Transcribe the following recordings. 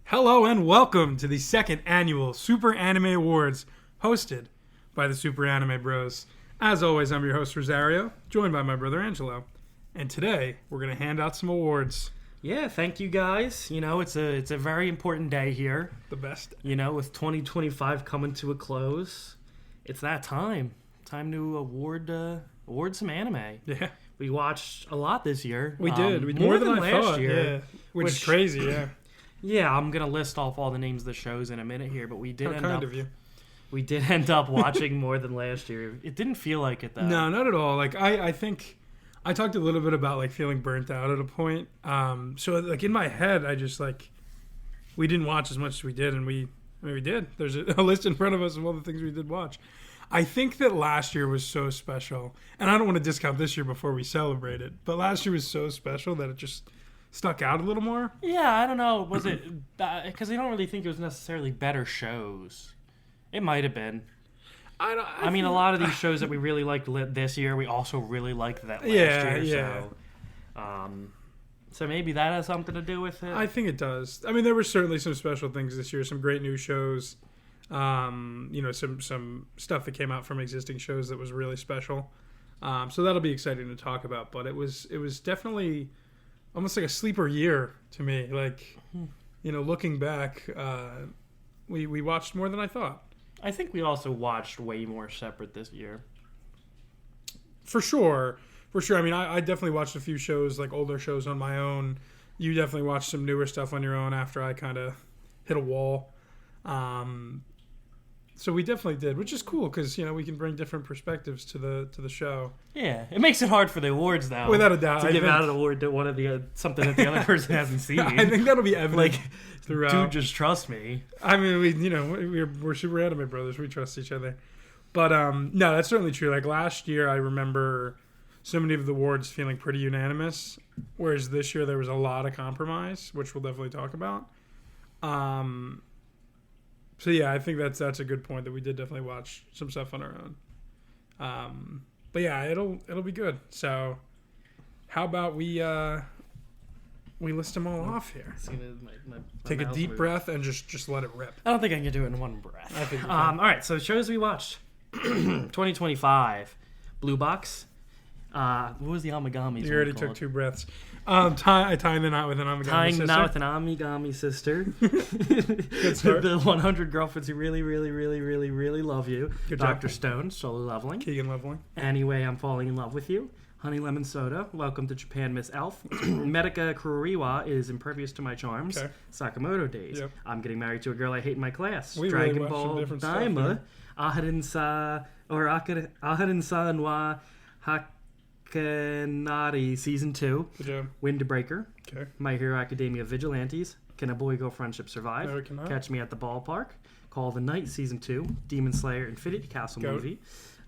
Hello and welcome to the second annual Super Anime Awards, hosted by the Super Anime Bros. As always, I'm your host Rosario, joined by my brother Angelo. And today, we're going to hand out some awards. Yeah, thank you guys. You know, it's a very important day here. The best. You know, with 2025 coming to a close, it's that time. Time to award some anime. Yeah. We watched a lot this year. We did. More than I last thought. year. Yeah. Which is crazy, yeah. Yeah, I'm gonna list off all the names of the shows in a minute here, but we did How we did end up watching more than last year. It didn't feel like it though. No, not at all. Like I think I talked a little bit about like feeling burnt out at a point. So like in my head, I just like we didn't watch as much as we did, and we did. There's a list in front of us of all the things we did watch. I think that last year was so special, and I don't want to discount this year before we celebrate it, but last year was so special that it just stuck out a little more. Yeah, I don't know. Was it because I don't really think it was necessarily better shows. It might have been. I mean, a lot of these shows that we really liked this year, we also really liked that last year. Yeah. So maybe that has something to do with it. I think it does. I mean, there were certainly some special things this year, some great new shows. Some stuff that came out from existing shows that was really special. So that'll be exciting to talk about. But it was definitely almost like a sleeper year to me. Like, looking back, we watched more than I thought. I think we also watched way more separate this year. For sure. I mean, I definitely watched a few shows, like older shows on my own. You definitely watched some newer stuff on your own after I kind of hit a wall. So we definitely did, which is cool because we can bring different perspectives to the show. Yeah, it makes it hard for the awards though. Without a doubt, to give out an award to one of the something that the other person hasn't seen. I think that'll be evident throughout. Dude, just trust me. I mean, we're super anime brothers. We trust each other. But no, that's certainly true. Like last year, I remember so many of the awards feeling pretty unanimous, whereas this year there was a lot of compromise, which we'll definitely talk about. So yeah, I think that's a good point that we did definitely watch some stuff on our own. But yeah, it'll be good. So how about we list them all off here? Take a deep breath and just let it rip. I don't think I can do it in one breath. I think all right, so shows we watched 2025 Blue Box. What was the Amigami? You already took two breaths. Tying the knot with an Amigami Tying sister. the knot with an Amigami sister. Good start. The 100 girlfriends who really, really, really, really, really love you. Good Dr. job. Stone, Solo Leveling. Keegan Leveling. Anyway, I'm Falling in Love with You. Honey Lemon Soda, Welcome to Japan, Miss Elf. Medica Kuroriwa is Impervious to My Charms. Okay. Sakamoto Days. Yep. I'm Getting Married to a Girl I Hate in My Class. We Dragon really watched some Ball different stuff Daima. here. Aharin-san wa Hakanari Season 2. Good job. Windbreaker. Okay. My Hero Academia Vigilantes. Can a Boy Girl Friendship Survive? No, it cannot. Catch Me at the Ballpark. Call of the Night Season 2. Demon Slayer Infinity Castle Goat. movie.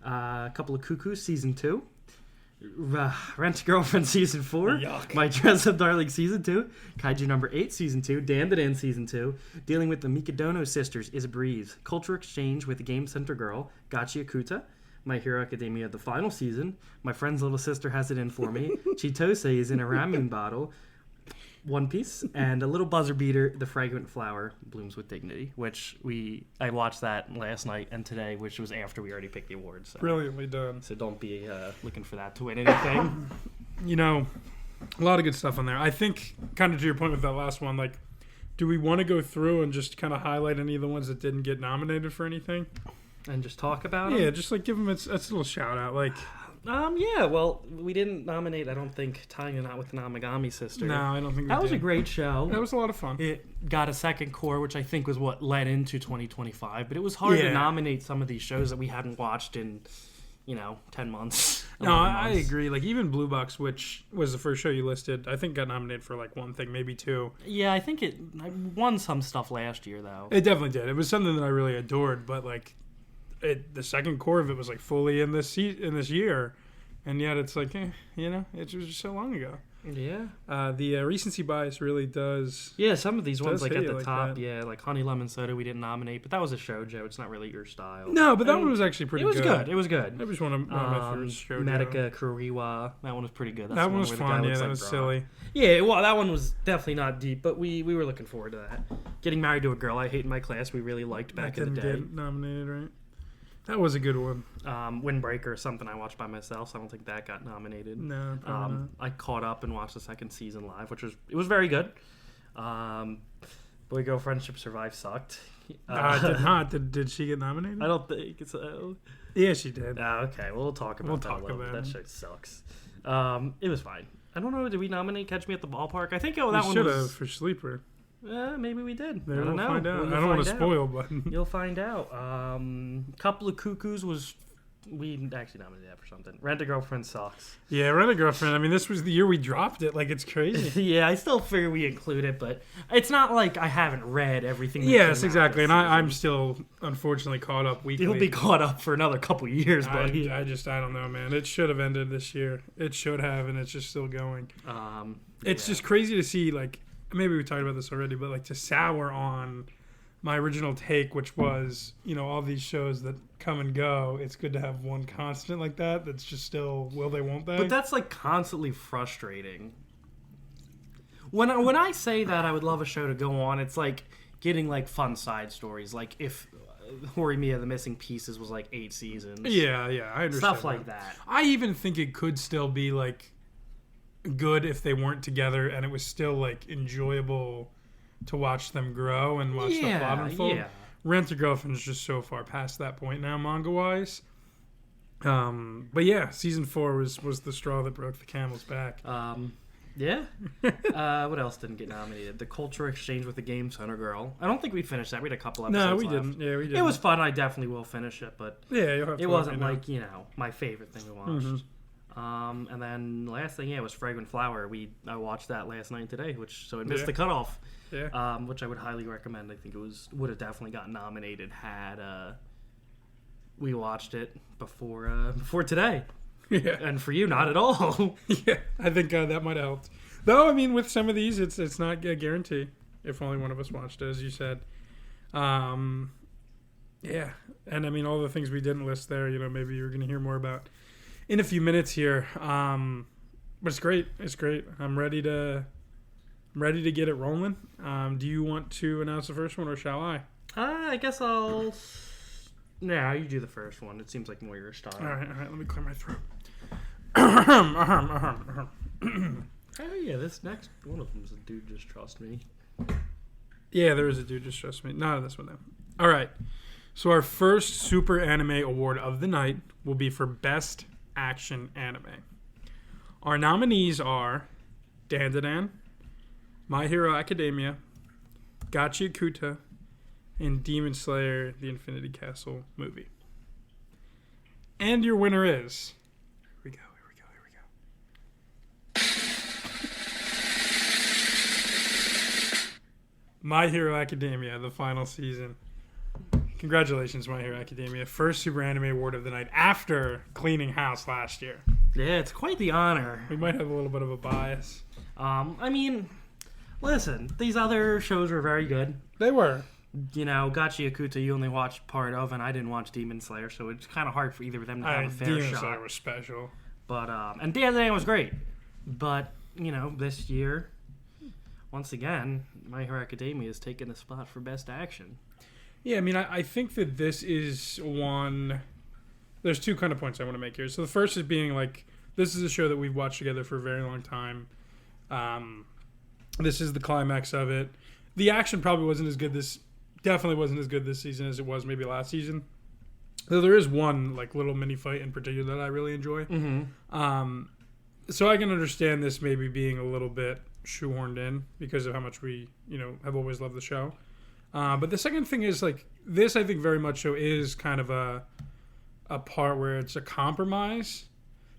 A Couple of Cuckoos Season 2. Rent a Girlfriend Season 4. Yuck. My Dress Up Darling Season 2. Kaiju number 8 Season 2. Dan Season 2. Dealing with the Mikadono Sisters is a breeze. Culture Exchange with Game Center Girl. Gachi Akuta. My Hero Academia the final season. My friend's little sister has it in for me. Chitose is in a ramen bottle. One Piece, and a little buzzer beater, The Fragrant Flower Blooms with Dignity, which I watched that last night and today, which was after we already picked the awards. So. Brilliantly done. So don't be looking for that to win anything. A lot of good stuff on there. I think, kind of to your point with that last one, like, do we want to go through and just kind of highlight any of the ones that didn't get nominated for anything? And just talk about it? Yeah, just like give them a little shout out. Like, yeah, well, we didn't nominate, I don't think, Tying the Knot with an Amigami Sister. no, I don't think we That was did. a great show. That was a lot of fun. It got a second core, which I think was what led into 2025. But it was hard to nominate some of these shows that we hadn't watched in, 10 months. No, I agree. Like, even Blue Box, which was the first show you listed, I think got nominated for, like, one thing, maybe two. Yeah, I think it won some stuff last year, though. It definitely did. It was something that I really adored, but, like, the second core of it was, like, fully in this year. And yet it's like, it was just so long ago. Yeah. The recency bias really does. Yeah, some of these ones, like hit at you the like top, that. yeah, like Honey Lemon Soda, we didn't nominate, but that was a shoujo. It's not really your style. No, but that one was actually pretty It was good. good. It was good. That was one of my favorite shows. Medica Kuroriwa, that one was pretty good. That's That the one was where the guy fun. Yeah, looks that like was Brock. silly. Yeah, well, that one was definitely not deep, but we were looking forward to that. Getting Married to a Girl I Hate in My Class we really liked back in the day. Get nominated, right? That was a good one. Windbreaker is something I watched by myself, so I don't think that got nominated. No, probably not. I caught up and watched the second season live, it was very good. Boy Girl Friendship Survive sucked. Did not. Did she get nominated? I don't think so. Yeah, she did. Okay, we'll talk about that a little bit. That shit sucks. It was fine. I don't know. Did we nominate Catch Me at the Ballpark? I think that one should was... have for Sleeper. Maybe we did. Maybe I don't know. Find out. I don't want to spoil, but you'll find out. Couple of Cuckoos was... We actually nominated that for something. Rent a Girlfriend sucks. Yeah, Rent a Girlfriend. I mean, this was the year we dropped it. Like, it's crazy. Yeah, I still figure we include it, but it's not like I haven't read everything. Yes, exactly. And I'm still, unfortunately, caught up weekly. You'll be caught up for another couple years, buddy. I don't know, man. It should have ended this year. It should have, and it's just still going. It's just crazy to see, like, maybe we talked about this already, but, like, to sour on my original take, which was, all these shows that come and go, it's good to have one constant like that that's just still will they, won't they? But that's, like, constantly frustrating. When I say that I would love a show to go on, it's like getting, like, fun side stories. Like, if Horimiya The Missing Pieces was, like, 8 seasons. Yeah, I understand. Stuff like that. I even think it could still be, like, good if they weren't together and it was still, like, enjoyable to watch them grow and watch the plot unfold. Yeah. Rent a Girlfriend is just so far past that point now, manga-wise. But yeah, season 4 was the straw that broke the camel's back. Yeah. What else didn't get nominated? The Culture Exchange with the Game Center Girl. I don't think we finished that. We had a couple episodes. No, we left. didn't. Yeah, we didn't. It was fun. I definitely will finish it, but yeah, you'll have to it wasn't like my favorite thing we watched. Mm-hmm. And then last thing, was Fragrant Flower. I watched that last night today, so it missed the cutoff. Yeah. Which I would highly recommend. I think it would have definitely gotten nominated had we watched it before today. Yeah. And for you, not at all. Yeah, I think that might have helped. Though, I mean, with some of these, it's not a guarantee. If only one of us watched it, as you said. Yeah, and I mean, all the things we didn't list there, maybe you're going to hear more about in a few minutes here. But it's great. It's great. I'm ready to get it rolling. Do you want to announce the first one, or shall I? I guess I'll... Nah, you do the first one. It seems like more your style. All right. Let me clear my throat. Oh, yeah, this next one of them is a Dude Just Trust Me. Yeah, there is a Dude Just Trust Me. Not this one, though. All right. So our first Super Anime Award of the night will be for Best Action Anime. Our nominees are Dandadan, My Hero Academia, Gachi Kuta, and Demon Slayer: The Infinity Castle movie. And your winner is... Here we go. My Hero Academia, the final season. Congratulations, My Hero Academia. First Super Anime Award of the night after cleaning house last year. Yeah, it's quite the honor. We might have a little bit of a bias. I mean, listen, these other shows were very good. They were. Gachi Akuta you only watched part of, and I didn't watch Demon Slayer, so it's kind of hard for either of them to have a fair Demon shot. Slayer was special. But, and Dandadan was great. But, this year, once again, My Hero Academia has taken the spot for Best Action. Yeah, I mean, I think that this is one... There's two kind of points I want to make here. So the first is being, like, this is a show that we've watched together for a very long time. This is the climax of it. The action probably wasn't as good definitely wasn't as good this season as it was maybe last season. Though there is one, like, little mini fight in particular that I really enjoy. Mm-hmm. So I can understand this maybe being a little bit shoehorned in because of how much we, have always loved the show. But the second thing is, like, this I think very much so is kind of a part where it's a compromise.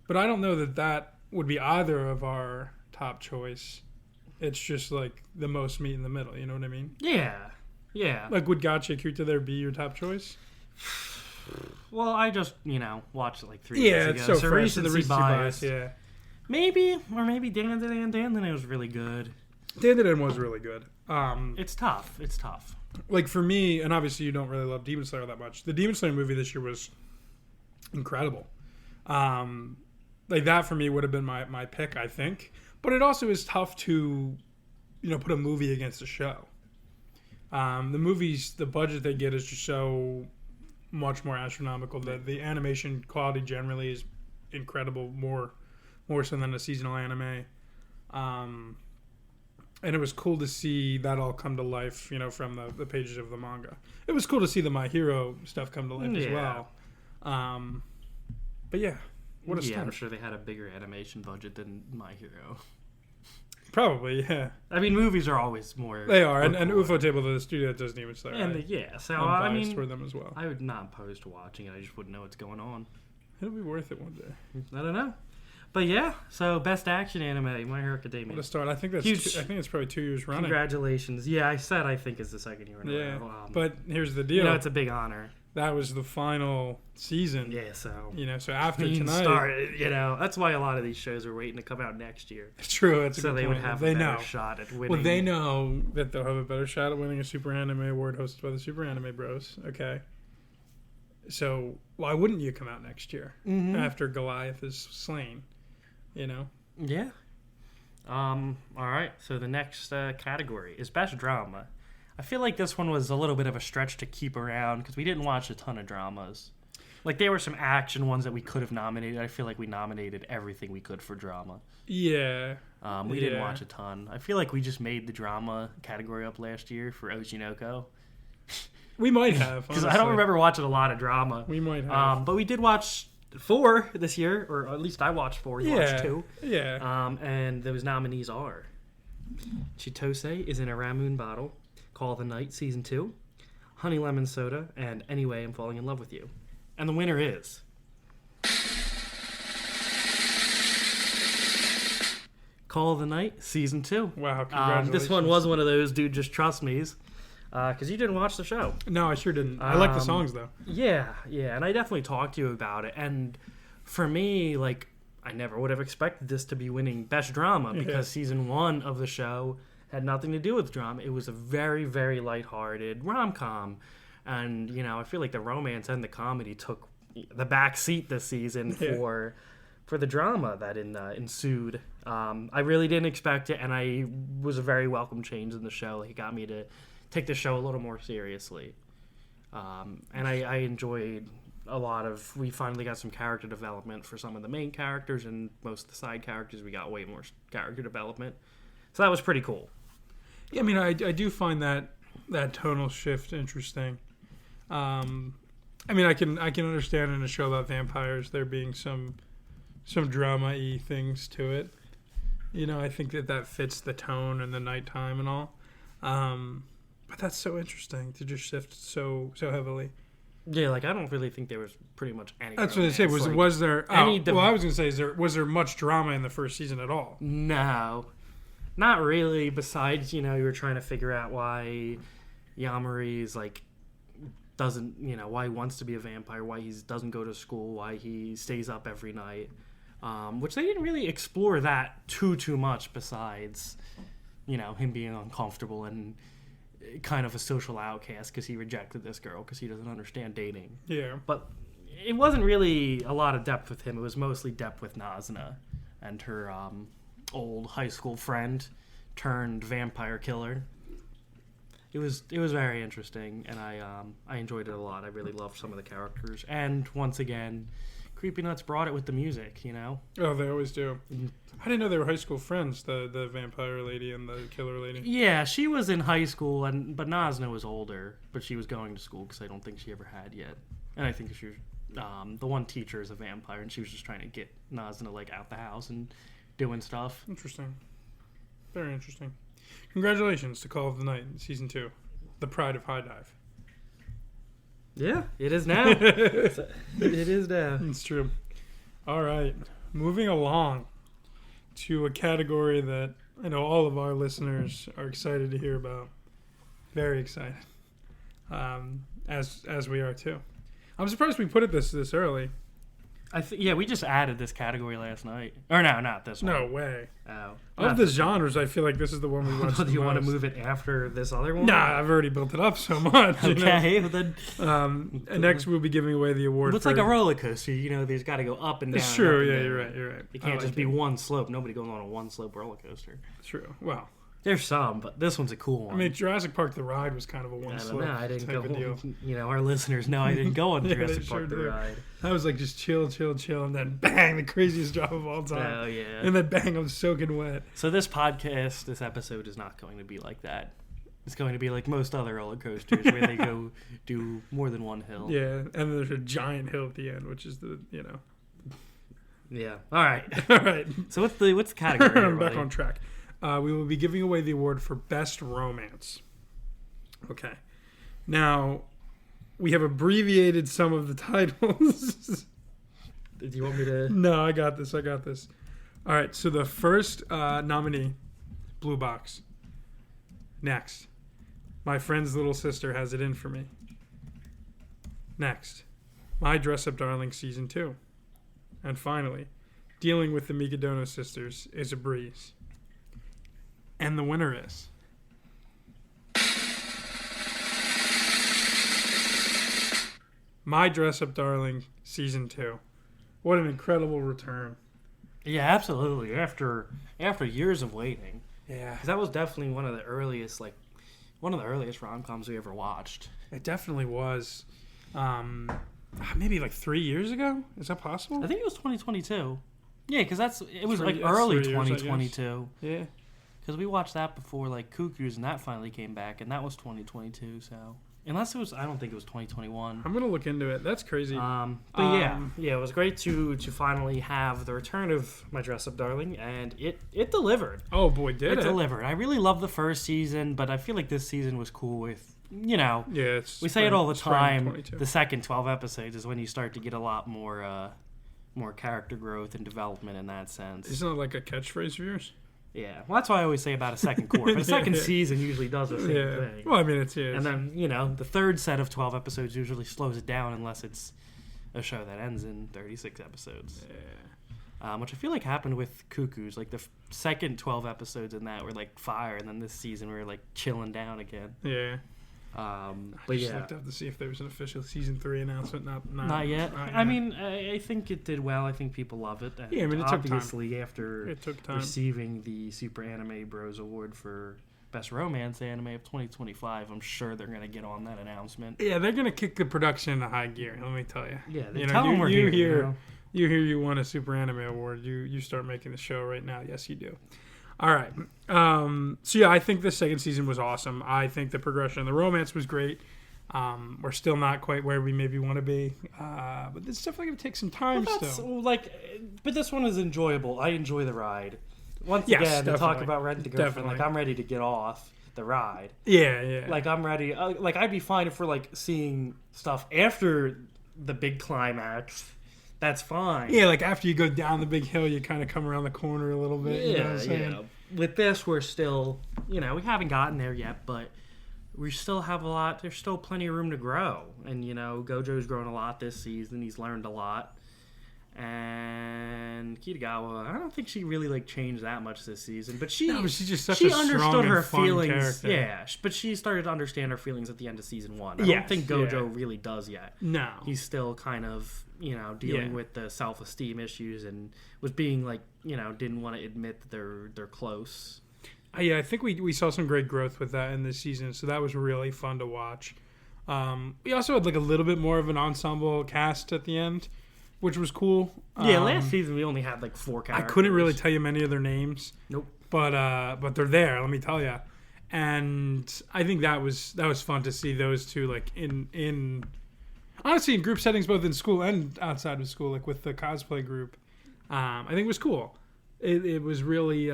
But I don't know that would be either of our top choice. It's just, like, the most meat in the middle. You know what I mean? Yeah. Like, would Gachi Akuta there be your top choice? Well, I just, watched it like 3 years ago. Yeah, it's so fresh. The recency bias. Yeah. Maybe Dandadan was really good. Dandadan was really good. It's tough. Like, for me, and obviously you don't really love Demon Slayer that much, the Demon Slayer movie this year was incredible. Like, that for me would have been my pick, I think. But it also is tough to, put a movie against a show. The movies, the budget they get is just so much more astronomical. The animation quality generally is incredible, more so than a seasonal anime. And it was cool to see that all come to life, from the pages of the manga. It was cool to see the My Hero stuff come to life as well. But yeah, what a start. I'm sure they had a bigger animation budget than My Hero. Probably, yeah. I mean, movies are always more. They are, and UFO-Table, the studio that does Demon Slayer. And so I'm biased for them as well. I would not opposed to watching it. I just wouldn't know what's going on. It'll be worth it one day. I don't know. But yeah, so best action anime, My Hero Academia. What a start! I think that's huge. I think it's probably 2 years running. Congratulations! Yeah, I said I think it's the second year in a row. But here's the deal. It's a big honor. That was the final season. Yeah, so so after tonight, started, that's why a lot of these shows are waiting to come out next year. It's true. That's so they would have a better shot at winning. Well, they know that they'll have a better shot at winning a Super Anime Award hosted by the Super Anime Bros. Okay. So why wouldn't you come out next year after Goliath is slain? Yeah. All right. So the next category is best drama. I feel like this one was a little bit of a stretch to keep around because we didn't watch a ton of dramas. Like there were some action ones that we could have nominated. I feel like we nominated everything we could for drama. Yeah. We didn't watch a ton. I feel like we just made the drama category up last year for Ojinoko. We might have, because I don't remember watching a lot of drama. We might have, but we did watch 4 this year, or at least I watched 4. You watched 2. Yeah. And those nominees are Chitose is in a Ramoon Bottle, Call of the Night Season 2, Honey Lemon Soda, and Anyway I'm Falling in Love with You. And the winner is Call of the Night Season 2. Wow, congratulations. This one was one of those dude just trust me's. Because you didn't watch the show. No, I sure didn't. I like the songs, though. Yeah, and I definitely talked to you about it. And for me, I never would have expected this to be winning Best Drama because Season 1 of the show had nothing to do with drama. It was a very, very lighthearted rom-com. And, I feel like the romance and the comedy took the back seat this season for the drama that ensued. I really didn't expect it, and I was a very welcome change in the show. It got me to take the show a little more seriously. And I enjoyed a lot of... We finally got some character development for some of the main characters, and most of the side characters, we got way more character development. So that was pretty cool. Yeah, I mean, I do find that tonal shift interesting. I mean, I can understand in a show about vampires there being some drama-y things to it. I think that fits the tone and the nighttime and all. But that's so interesting to just shift so heavily. Yeah, I don't really think there was pretty much any. That's what I say. Was there? I was going to say, was there much drama in the first season at all? No, not really. Besides, you were trying to figure out why Yamari's doesn't, why he wants to be a vampire, why he doesn't go to school, why he stays up every night, which they didn't really explore that too much. Besides, him being uncomfortable and kind of a social outcast because he rejected this girl because he doesn't understand dating. Yeah. But it wasn't really a lot of depth with him. It was mostly depth with Nazna and her old high school friend turned vampire killer. It was very interesting, and I enjoyed it a lot. I really loved some of the characters. And once again, Creepy Nuts brought it with the music, Oh, they always do. I didn't know they were high school friends, the vampire lady and the killer lady. Yeah, she was in high school, but Nazna was older, but she was going to school because I don't think she ever had yet. And I think she was, the one teacher is a vampire, and she was just trying to get Nazna out the house and doing stuff. Interesting. Very interesting. Congratulations to Call of the Night Season 2. The pride of High Dive. Yeah, it is now. It is now. It's true. All right. Moving along to a category that I know all of our listeners are excited to hear about. Very excited. As we are too. I'm surprised we put it this early. We just added this category last night. Or no, not this one. No way. Oh. Of the genres, I feel like this is the one we watched the most. Do you want to move it after this other one? Nah, I've already built it up so much. Okay, well then... and next we'll be giving away the award It's like a roller coaster. There's got to go up and down. It's true, yeah, you're right. It can't just be one slope. Nobody going on a one-slope roller coaster. True. Well... There's some, but this one's a cool one. I mean, Jurassic Park the ride was kind of a I one don't slip know. I didn't type go. of deal. You know, our listeners know I didn't go on Yeah, Jurassic they Park sure the do. ride. That was like just chill, and then bang, the craziest drop of all time. Oh yeah. And then bang, I'm soaking wet. So this podcast, this episode is not going to be like that. It's going to be like most other roller coasters where they go do more than one hill. Yeah, and then there's a giant hill at the end, which is the Yeah. All right. All right, So what's the category? Here, I'm back buddy? on track. We will be giving away the award for best romance. Okay, now we have abbreviated some of the titles. Do you want me to? No, I got this. All right, so the first nominee, Blue Box. Next, My Friend's Little Sister Has It In For Me. Next, My Dress Up Darling Season 2. And finally, Dealing with the Migadono Sisters is a Breeze. And the winner is... My Dress Up Darling Season 2. What an incredible return. Yeah, absolutely. After years of waiting, Yeah. 'cause that was definitely one of the earliest rom-coms we ever watched. It definitely was. Maybe like 3 years ago? Is that possible? I think it was 2022. Yeah, because it was Three- like that's early 3 years, I guess. 2022. Yeah. Because we watched that before like Cuckoos, and that finally came back, and that was 2022. So unless it was, I don't think it was 2021. I'm going to look into it. That's crazy. But yeah, it was great to finally have the return of My Dress Up Darling, and it delivered. Oh, boy, did It it. delivered. I really loved the first season, but I feel like this season was cool with, Yeah, it's we say it all the spring time, 22. the second 12 episodes is when you start to get a lot more character growth and development in that sense. Isn't it like a catchphrase of yours? Yeah, well, that's why I always say about a second court. But a second Yeah. season usually does the same Yeah. thing. Well, I mean, it's And then, the third set of 12 episodes usually slows it down unless it's a show that ends in 36 episodes. Which I feel like happened with Cuckoos. Like the second 12 episodes in that were like fire, and then this season we were like chilling down again. Yeah. But I just yeah. looked up to see if there was an official season 3 announcement. Not yet. I mean, I think it did well. I think people love it. And Yeah, I mean, it took time. obviously after It took time. receiving the Super Anime Bros Award for Best Romance Anime of 2025, I'm sure they're gonna get on that announcement. Yeah, they're going to kick the production into high gear, let me tell you. Yeah, they You know, tell them we're here. You hear you won a Super Anime Award. You start making the show right now. Yes, you do. All right. So, yeah, I think the second season was awesome. I think the progression, the romance was great. We're still not quite where we maybe want to be. But it's definitely going to take some time still. But this one is enjoyable. I enjoy the ride. Once Yes, again, to talk definitely. about Rent a Girlfriend, Definitely. like I'm ready to get off the ride. Yeah. Like I'm ready. Like I'd be fine if we're like seeing stuff after the big climax. That's fine. Yeah, like after you go down the big hill, you kind of come around the corner a little bit. You know what I'm saying? yeah. With this, we're still, we haven't gotten there yet, but we still have a lot. There's still plenty of room to grow. And, Gojo's grown a lot this season. He's learned a lot. And Kitagawa, I don't think she really, changed that much this season. But she she's just such she a strong understood and her fun feelings. character. Yeah, but she started to understand her feelings at the end of season 1. I don't Yes, think Gojo yeah. really does yet. No. He's still kind of, dealing Yeah. with the self-esteem issues and was being didn't want to admit that they're close. Yeah, I think we saw some great growth with that in this season, so that was really fun to watch. We also had a little bit more of an ensemble cast at the end, which was cool. Yeah, last season we only had 4 characters. I couldn't really tell you many of their names. Nope. But they're there, let me tell you. And I think that was fun to see those two in honestly in group settings, both in school and outside of school, with the cosplay group. I think it was cool. It was really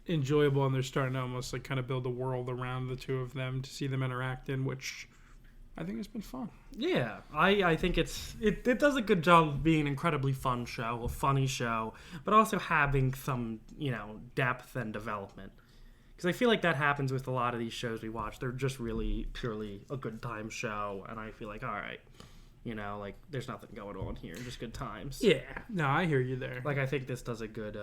enjoyable, and they're starting to almost kind of build a world around the two of them to see them interact in, which I think has been fun. Yeah, I think it does a good job of being an incredibly fun show, a funny show, but also having some, depth and development. Because I feel like that happens with a lot of these shows we watch. They're just really purely a good time show, and I feel like, all right, there's nothing going on here, just good times. Yeah, no, I hear you there. I think this does a good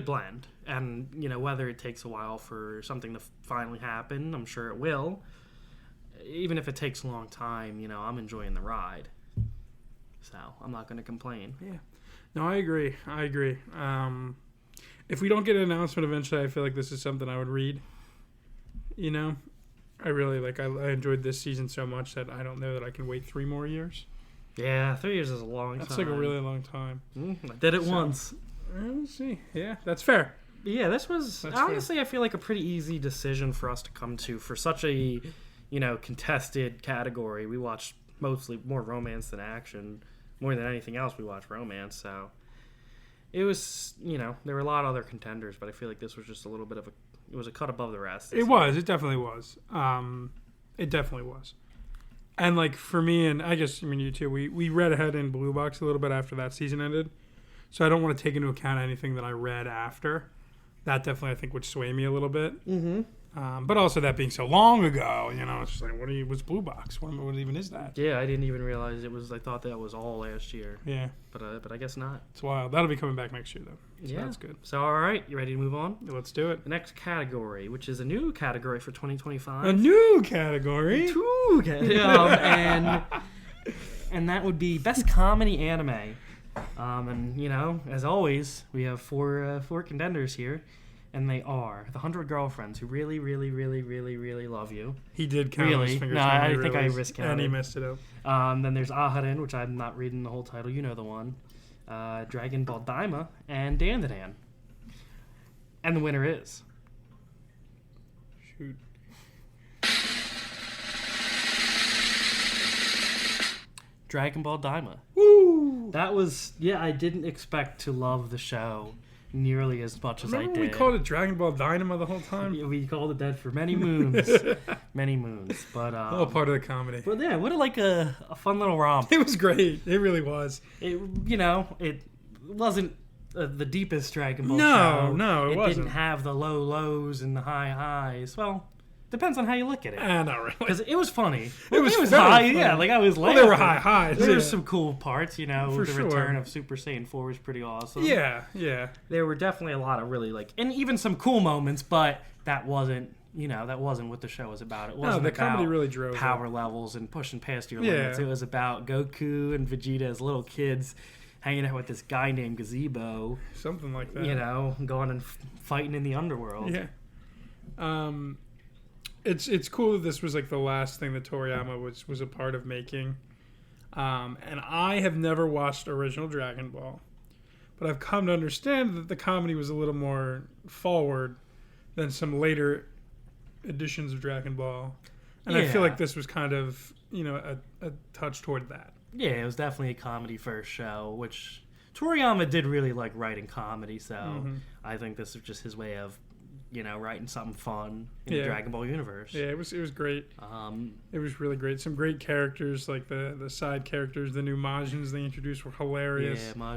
blend, and whether it takes a while for something to finally happen, I'm sure it will. Even if it takes a long time, I'm enjoying the ride, so I'm not going to complain. Yeah, no, I agree. if we don't get an announcement eventually, I feel like this is something I would read. You know, I really I enjoyed this season so much that I don't know that I can wait 3 more years. Yeah, 3 years is a long time. That's like a really long time. I did it once. We'll see. Yeah, that's fair. Yeah, this was honestly, I feel like a pretty easy decision for us to come to for such a, contested category. We watched mostly more romance than action. More than anything else, we watched romance. So it was, there were a lot of other contenders, but I feel like this was just a little bit of it was a cut above the rest. It was. It definitely was. It definitely was. And like for me, and I guess you too, we read ahead in Blue Box a little bit after that season ended. So I don't want to take into account anything that I read after. That definitely, I think, would sway me a little bit. Mm-hmm. But also that being so long ago, it's just like, what's Blue Box? What even is that? Yeah, I didn't even realize it was. I thought that was all last year. Yeah. But I guess not. It's wild. That'll be coming back next year, though. So yeah. That's good. So, all right. You ready to move on? Let's do it. The next category, which is a new category for 2025. A new category? And that would be Best Comedy Anime. And, as always, we have four contenders here. And they are The 100 Girlfriends, who really, really, really, really, really love you. He did count his fingers. No, I think I risk counted. And he messed it up. Then there's Aharen, which I'm not reading the whole title. You know the one. Dragon Ball Daima, and Dandadan. And the winner is... Shoot. Dragon Ball Daima. Woo! That was... Yeah, I didn't expect to love the show nearly as much as I did. We called it Dragon Ball Dynamo the whole time? Yeah, we called it that for many moons. Many moons. But, all part of the comedy. But yeah, what a fun little romp. It was great. It really was. It wasn't the deepest Dragon Ball show. No, it wasn't. It didn't have the low lows and the high highs. Well, depends on how you look at it. Not really. Because it was funny. It was high. funny. Yeah, I was laughing. Well, there were high highs. There were some cool parts, For the sure. return of Super Saiyan 4 was pretty awesome. Yeah. There were definitely a lot of really, and even some cool moments, but that wasn't, that wasn't what the show was about. It wasn't the comedy about really drove power it. levels and pushing past your limits. It was about Goku and Vegeta as little kids hanging out with this guy named Gazebo. Something like that. Going and fighting in the underworld. Yeah. It's cool that this was the last thing that Toriyama was a part of making. And I have never watched original Dragon Ball, but I've come to understand that the comedy was a little more forward than some later editions of Dragon Ball. And I feel like this was kind of, a touch toward that. Yeah, it was definitely a comedy first show, which Toriyama did really like writing comedy, so I think this is just his way of, writing something fun in the Dragon Ball universe. Yeah, it was great. It was really great. Some great characters, like the side characters, the new Majins they introduced were hilarious. Yeah,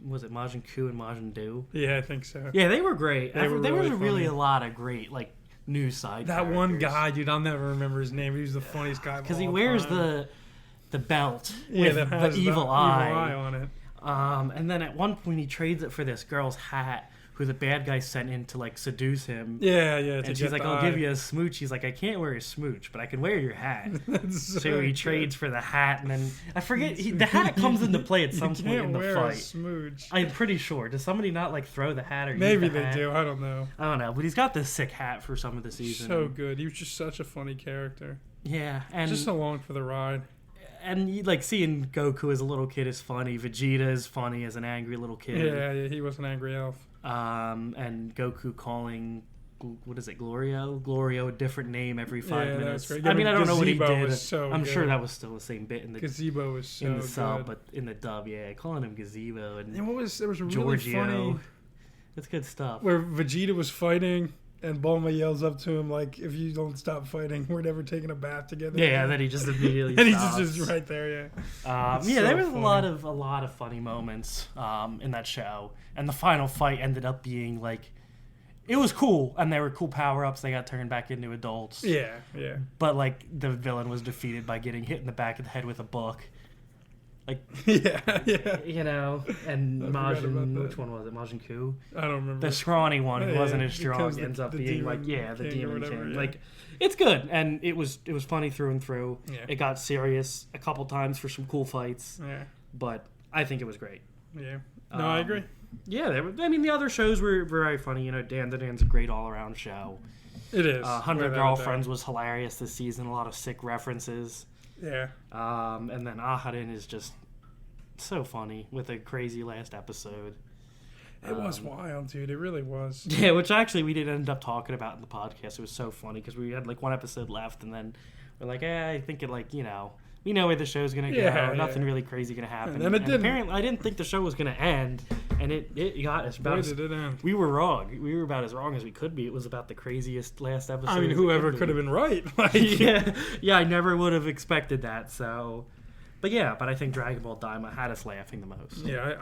was it Majin Ku and Majin Du? Yeah, I think so. Yeah, they were great. There was really funny. a lot of great, new side characters. One guy, dude, I'll never remember his name. He was the funniest guy of all time. Because he wears the belt that with has the evil eye on it. And then at one point he trades it for this girl's hat who the bad guy sent in to seduce him. Yeah. And she's like, I'll give you a smooch. He's like, I can't wear a smooch, but I can wear your hat. So he trades for the hat, and then I forget the hat comes into play at some point in the fight. A smooch. I'm pretty sure. Does somebody not throw the hat or maybe use the they hat? do? I don't know. I don't know, but he's got this sick hat for some of the season. So good. He was just such a funny character. Yeah, and just along for the ride. And seeing Goku as a little kid is funny. Vegeta is funny as an angry little kid. Yeah, he was an angry elf. And Goku calling, what is it, Glorio, a different name every 5 minutes. Great. I mean, I don't know what he did. So I'm good. sure that was still the same bit in the Gazebo was so in the sub, good. but in the dub, calling him Gazebo and there was a really Giorgio. funny. That's good stuff. Where Vegeta was fighting. And Bulma yells up to him if you don't stop fighting, we're never taking a bath together. Yeah, and then he just immediately and stops. he's just right there. Yeah. There was funny. a lot of funny moments in that show, and the final fight ended up being it was cool, and there were cool power ups. They got turned back into adults. Yeah. But the villain was defeated by getting hit in the back of the head with a book. Yeah. And Majin, which one was it? Majin Ku? I don't remember. The scrawny one who wasn't as strong Becomes ends up the being demon the king demon or whatever, king. yeah. It's good, and it was funny through and through. Yeah. It got serious a couple times for some cool fights. Yeah. But I think it was great. Yeah. No, I agree. Yeah, I mean, the other shows were very funny. You know, Dan the Dan's a great all-around show. It is. 100 Girlfriends was hilarious this season. A lot of sick references. Yeah. And then Ahadin is just so funny with a crazy last episode. It was wild, dude. It really was. Yeah, which actually we did end up talking about in the podcast. It was so funny because we had like one episode left, and then we're like, I think it like, you know, we know where the show's gonna go. Yeah, Nothing really crazy gonna happen. And then it didn't. Apparently, I didn't think the show was gonna end, and it got us about. Boy, as, did it end. We were wrong. We were about as wrong as we could be. It was about the craziest last episode. I mean, whoever could have been right. Like, yeah, I never would have expected that. So, but I think Dragon Ball Daima had us laughing the most. Yeah,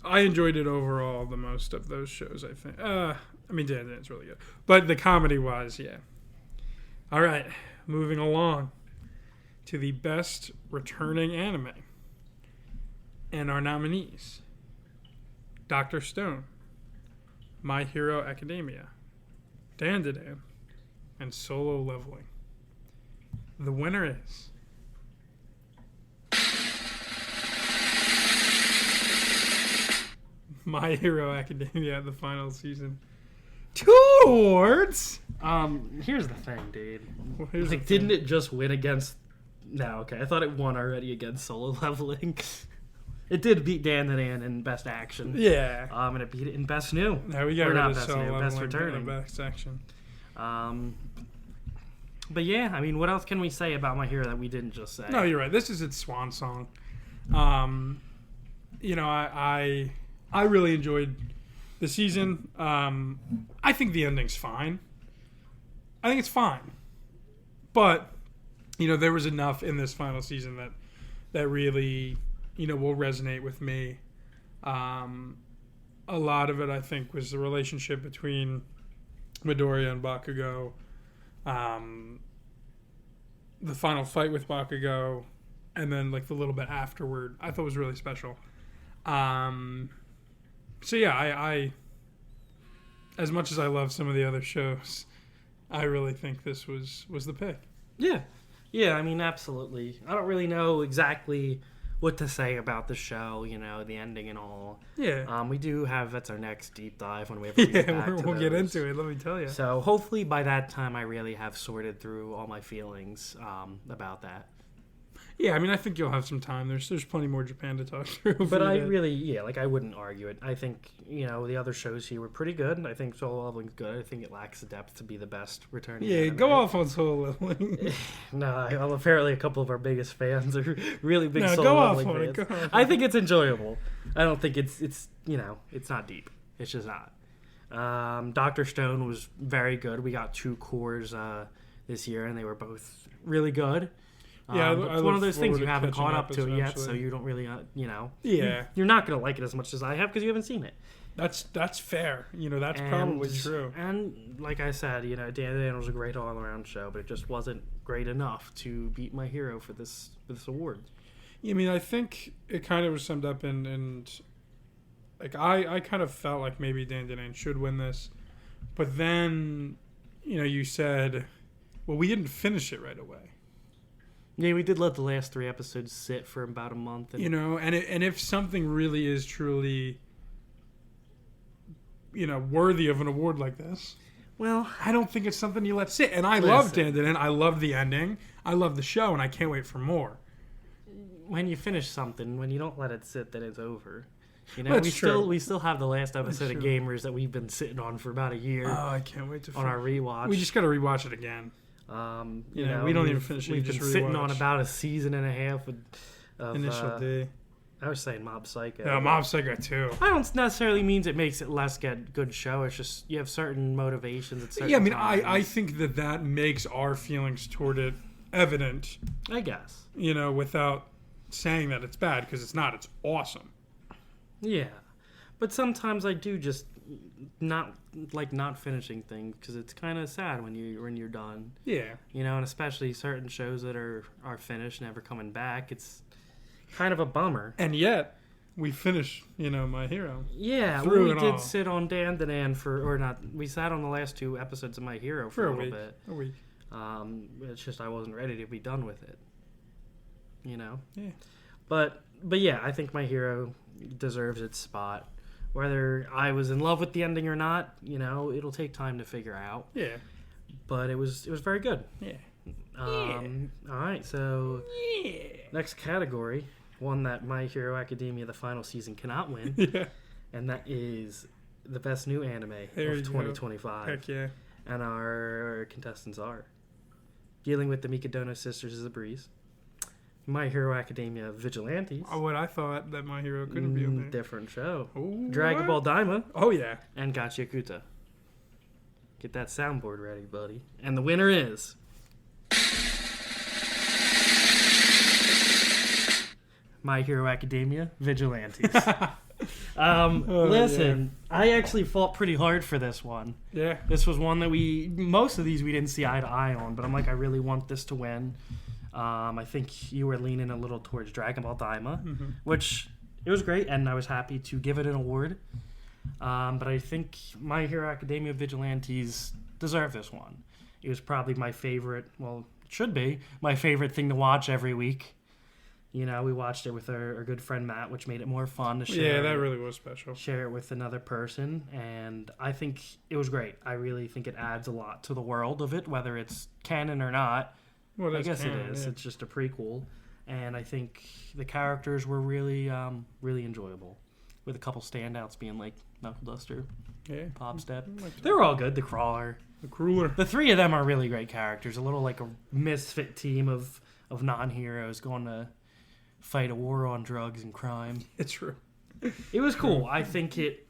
I enjoyed it overall the most of those shows, I think. I mean, Dan Dan's really good. But the comedy-wise, yeah. All right, moving along to the best returning anime. And our nominees: Dr. Stone, My Hero Academia, Dandadan, and Solo Leveling. The winner is... My Hero Academia, the final season. 2 awards. Here's the thing, dude. Well, here's Like, the thing. didn't it just win against? No, okay. I thought it won already against Solo Leveling. It did beat Dan the Dan in Best Action. Yeah. And it beat it in Best New. Now we got Or rid not of Best Solo New, Leveling Best in the Returning. best section. But yeah, I mean, what else can we say about My Hero that we didn't just say? No, you're right. This is its swan song. You know, I really enjoyed the season. I think the ending's fine. I think it's fine. But, you know, there was enough in this final season that really, you know, will resonate with me. A lot of it, I think, was the relationship between Midoriya and Bakugo. The final fight with Bakugo, and then like the little bit afterward, I thought was really special. So yeah, I as much as I love some of the other shows, I really think this was the pick. Yeah, I mean, absolutely. I don't really know exactly what to say about the show, you know, the ending and all. Yeah. We do have, that's our next deep dive when we ever get back to We'll get those. into it, let me tell you. So hopefully by that time I really have sorted through all my feelings about that. Yeah, I mean, I think you'll have some time. There's plenty more Japan to talk through. But I really, I wouldn't argue it. I think, you know, the other shows here were pretty good. I think Solo Leveling's good. I think it lacks the depth to be the best returning anime. go off on Solo Leveling. No, well, apparently a couple of our biggest fans are really big No, Solo go off Leveling on it. fans. Go off I on think it's enjoyable. I don't think it's you know, it's not deep. It's just not. Dr. Stone was very good. We got 2 cores this year, and they were both really good. Yeah, but I it's one look of those things forward you to haven't catching caught up up to it yet, so eventually. you don't really, you know. Yeah. You're not going to like it as much as I have because you haven't seen it. That's fair. You know, that's probably true. And like I said, you know, Dan Dan was a great all-around show, but it just wasn't great enough to beat My Hero for this award. I mean, I think it kind of was summed up in like I kind of felt like maybe Dan Dan should win this, but then, you know, you said, well, we didn't finish it right away. Yeah, we did let the last 3 episodes sit for about a month. And You know, and if something really is truly, you know, worthy of an award like this, well, I don't think it's something you let sit. And I love Dan Dan. I love the ending. I love the show, and I can't wait for more. when you finish something, when you don't let it sit, then it's over. You know, That's true. we still have the last episode of true. Gamers that we've been sitting on for about a year Oh, I can't wait to on our rewatch. We just got to rewatch it again. You Yeah, know, we don't even we've- finish it, We've you been just sitting on rewatch. about a season and a half of Initial D. I was saying Mob Psycho. Yeah, Mob Psycho 2. I don't necessarily means it makes it less good show. It's just you have certain motivations at certain Yeah, I mean, times. I think that makes our feelings toward it evident, I guess. you know, without saying that it's bad, because it's not. It's awesome. Yeah, but sometimes I do just not finishing things because it's kind of sad when you're done. Yeah. You know, and especially certain shows that are finished, never coming back. It's kind of a bummer. And yet, we finished, you know, My Hero. Yeah, Through we it did all. sit on Dan or not. We sat on the last 2 episodes of My Hero for a little week. bit. A week. It's just I wasn't ready to be done with it. You know. Yeah. But yeah, I think My Hero deserves its spot. Whether I was in love with the ending or not, it'll take time to figure out. Yeah. But it was very good. Yeah. All right, so next category, one that My Hero Academia the final season cannot win, Yeah. and that is the best new anime There you of go. 2025. Heck yeah. And our contestants are Dealing with the Mikadono Sisters is a Breeze, My Hero Academia Vigilantes. Oh, what I thought that My Hero couldn't be on there. Different show. Oh, Dragon Ball what? Daima Oh, yeah. and Gachiakuta. Get that soundboard ready, buddy. And the winner is My Hero Academia Vigilantes. Listen, I actually fought pretty hard for this one. Yeah. This was one that most of these we didn't see eye to eye on, but I'm like, I really want this to win. I think you were leaning a little towards Dragon Ball Daima, which it was great, and I was happy to give it an award. But I think My Hero Academia Vigilantes deserve this one. It was probably my favorite, well, it should be my favorite thing to watch every week. We watched it with our good friend Matt, which made it more fun to share. Yeah, that really was special. Share it with another person, and I think it was great. I really think it adds a lot to the world of it, whether it's canon or not. Well, I guess canon, it is. Yeah. It's just a prequel, and I think the characters were really, really enjoyable, with a couple standouts being like Knuckle Duster, Yeah. Pop Step. They were all good. The Crawler. The Crueler. The three of them are really great characters. A little like a misfit team of non-heroes going to fight a war on drugs and crime. It's true. It was cool. I think it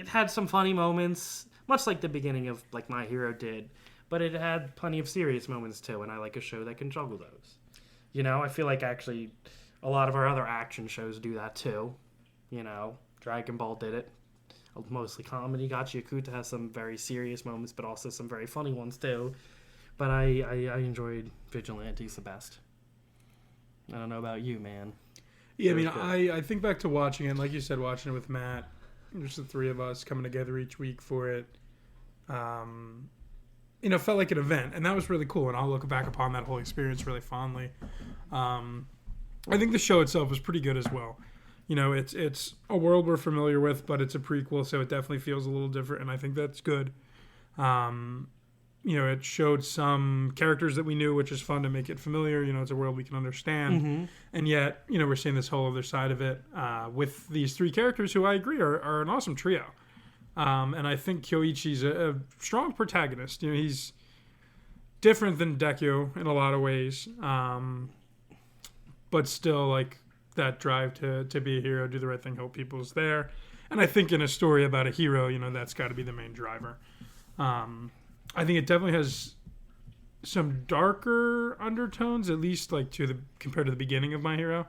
had some funny moments, much like the beginning of like My Hero did, but it had plenty of serious moments too, and I like a show that can juggle those. I feel like actually a lot of our other action shows do that too. Dragon Ball did it. Mostly comedy. Gachiakuta has some very serious moments, but also some very funny ones too. But I enjoyed Vigilantes the best. I don't know about you, man. Yeah, I mean, I think back to watching it, like you said, watching it with Matt, just the three of us coming together each week for it. Felt like an event, and that was really cool. And I'll look back upon that whole experience really fondly. I think the show itself was pretty good as well. It's a world we're familiar with, but it's a prequel, so it definitely feels a little different, and I think that's good. It showed some characters that we knew, which is fun to make it familiar. It's a world we can understand. And yet, we're seeing this whole other side of it with these three characters who I agree are an awesome trio. And I think Kyoichi's a strong protagonist. He's different than Dekyo in a lot of ways, but still, like, that drive to be a hero, do the right thing, help people is there. And I think in a story about a hero, that's got to be the main driver. I think it definitely has some darker undertones, at least like compared to the beginning of My Hero.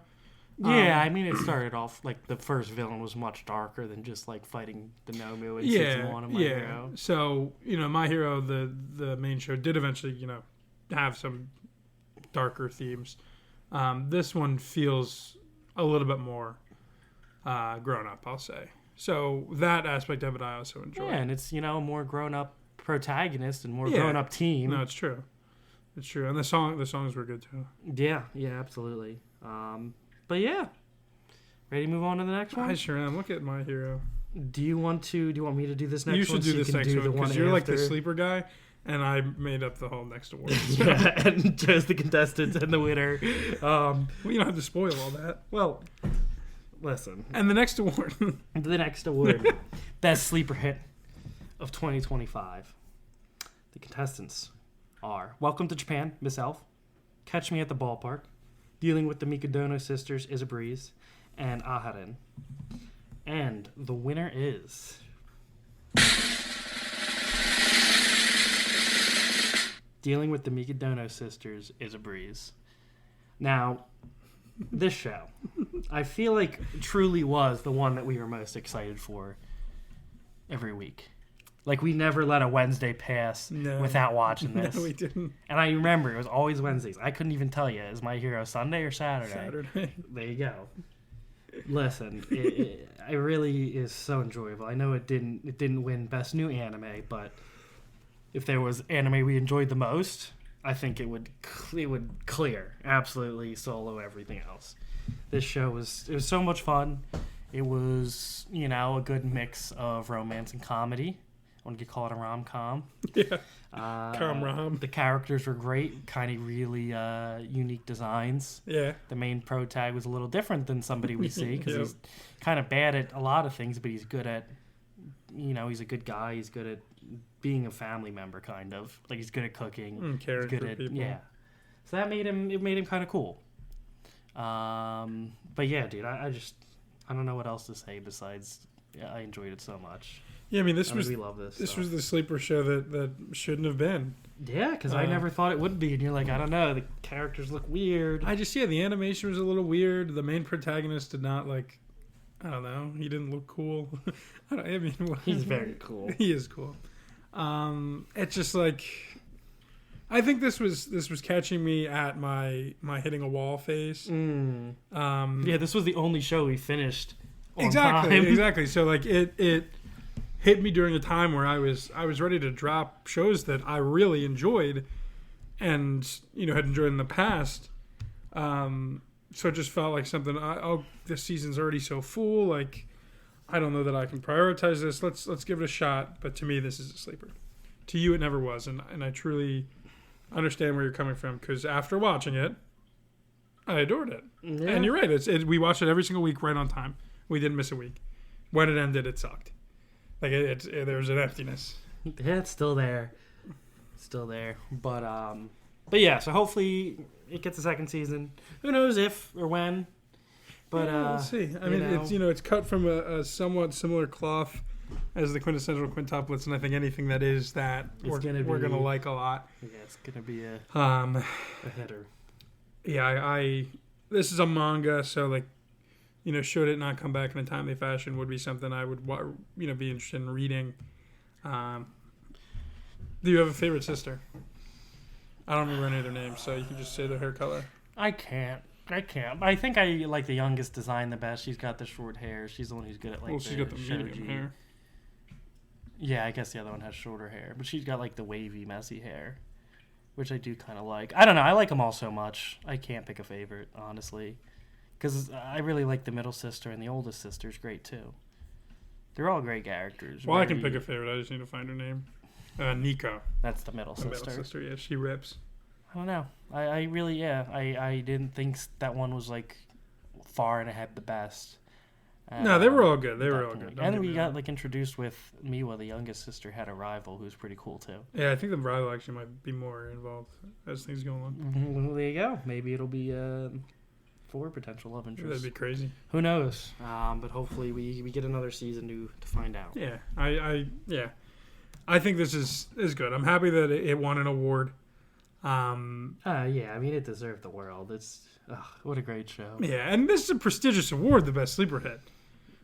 Yeah, I mean, it started off like the first villain was much darker than just like fighting the Nomu in season 1 of My Hero. So My Hero, the main show, did eventually have some darker themes. This one feels a little bit more grown up, I'll say. So that aspect of it I also enjoy. Yeah, and it's a more grown up protagonist and more grown up team. No, it's true. It's true. And the songs were good too. Yeah, absolutely. But yeah. Ready to move on to the next one? I sure am. Look at My Hero. Do you want me to do this next one? You should do this next one because you're like the after? sleeper guy, and I made up the whole next award. Yeah, and chose the contestants and the winner. Well, you don't have to spoil all that. Well, listen. And the next award. The next award, Best Sleeper Hit of 2025. The contestants are Welcome to Japan, Miss Elf, Catch Me at the Ballpark, Dealing with the Mikadono Sisters is a Breeze, and Aharen. And the winner is Dealing with the Mikadono Sisters is a Breeze. Now, this show, I feel like truly was the one that we were most excited for every week. Like, we never let a Wednesday pass without watching this. No, we didn't. And I remember it was always Wednesdays. I couldn't even tell you, is My Hero Sunday or Saturday? Saturday. There you go. Listen, it really is so enjoyable. I know it didn't win Best New Anime, but if there was anime we enjoyed the most, I think it would absolutely solo everything else. This show was so much fun. It was, a good mix of romance and comedy. I wouldn't call it a rom-com. Yeah. Com-rom. The characters were great, kind of really unique designs. Yeah. The main pro tag was a little different than somebody we see because Yep. he's kind of bad at a lot of things, but he's good at, he's a good guy. He's good at being a family member, kind of. Like, he's good at cooking. Caring He's good for at, people. yeah. So it made him kind of cool. But yeah, dude, I don't know what else to say besides I enjoyed it so much. Yeah, I mean, we love this. This so. was the sleeper show that shouldn't have been. Yeah, because I never thought it would be. And you're like, I don't know, the characters look weird. The animation was a little weird. The main protagonist did not, like, I don't know, he didn't look cool. He's very cool. He is cool. It's just like, I think this was catching me at my hitting a wall phase. Yeah, this was the only show we finished on Exactly, time. exactly. So like it hit me during a time where I was ready to drop shows that I really enjoyed and had enjoyed in the past. So it just felt like something. This season's already so full. Like, I don't know that I can prioritize this. Let's give it a shot. But to me, this is a sleeper. To you, it never was, and I truly understand where you're coming from because after watching it, I adored it. Yeah. And you're right. We watched it every single week, right on time. We didn't miss a week. When it ended, it sucked. Like there was an emptiness. Yeah, it's still there. But yeah, so hopefully it gets a second season. Who knows if or when. But we'll see. I mean, it's cut from a somewhat similar cloth as the quintessential quintuplets, and I think anything that is that we're gonna like a lot. Yeah, it's gonna be a header. Yeah, this is a manga, so like, should it not come back in a timely fashion, would be something I would be interested in reading. Do you have a favorite sister? I don't remember any of their names, so you can just say their hair color. I can't. I think I like the youngest design the best. She's got the short hair. She's the one who's good at like. She's got the medium shoji hair. Yeah, I guess the other one has shorter hair, but she's got like the wavy, messy hair, which I do kind of like. I don't know. I like them all so much. I can't pick a favorite, honestly, because I really like the middle sister and the oldest sister's great too. They're all great characters. Well, I can pick a favorite. I just need to find her name. Nico. That's the middle sister. The middle sister, yeah, she rips. I don't know. I really, yeah. I didn't think that one was like far and ahead the best. No, they were all good. They were all good. And we got like introduced with Miwa, the youngest sister, had a rival who's pretty cool too. Yeah, I think the rival actually might be more involved as things go on. Well, there you go. Maybe it'll be for potential love interest. That'd be crazy. Who knows? But hopefully we get another season to find out. Yeah, I think this is good. I'm happy that it won an award. Yeah, I mean it deserved the world. It's what a great show. Yeah, and this is a prestigious award, the best sleeper hit.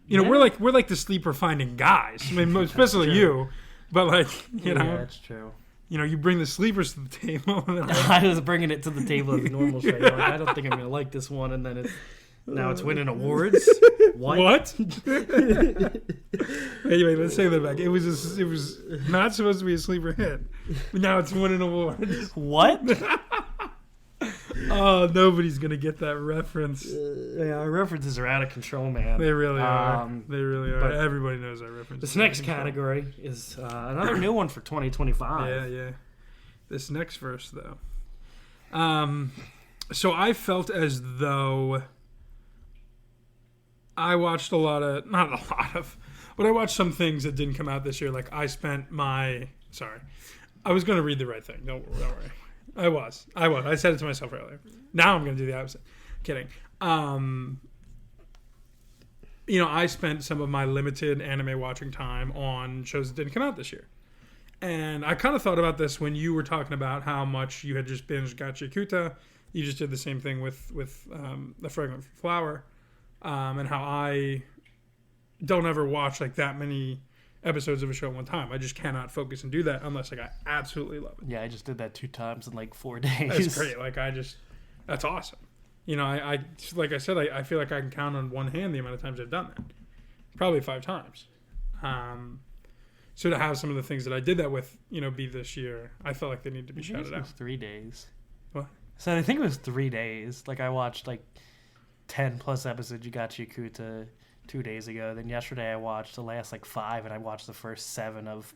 We're like the sleeper finding guys. I mean, especially you, but like yeah, that's true. You bring the sleepers to the table. I was bringing it to the table as a normal show. Like, I don't think I'm gonna like this one, and then now it's winning awards. What? Anyway, let's take that back. It was not supposed to be a sleeper hit, but now it's winning awards. What? Oh, nobody's gonna get that reference. Yeah, our references are out of control, man. They really are. They really are. Everybody knows our references. This next category is another new one for 2025. Yeah. This next verse, though. So I felt as though I watched not a lot of, but I watched some things that didn't come out this year. Like I was going to read the right thing. Don't worry. I was. I said it to myself earlier. Now I'm going to do the opposite. Kidding. I spent some of my limited anime watching time on shows that didn't come out this year. And I kind of thought about this when you were talking about how much you had just binged Gachi Kuta. You just did the same thing with The Fragrant Flower. And how I don't ever watch like that many episodes of a show at one time. I just cannot focus and do that unless like I absolutely love it. Yeah, I just did that 2 times in like 4 days. That's great. Like that's awesome. I like I said, I feel like I can count on one hand the amount of times I've done that. Probably 5 times. So to have some of the things that I did that with, be this year, I felt like they need to be shouted out. 3 days. What? So I think it was 3 days. Like I watched like 10 plus episodes of Gachi Kuta, 2 days ago. Then yesterday I watched the last 5, and I watched the first 7 of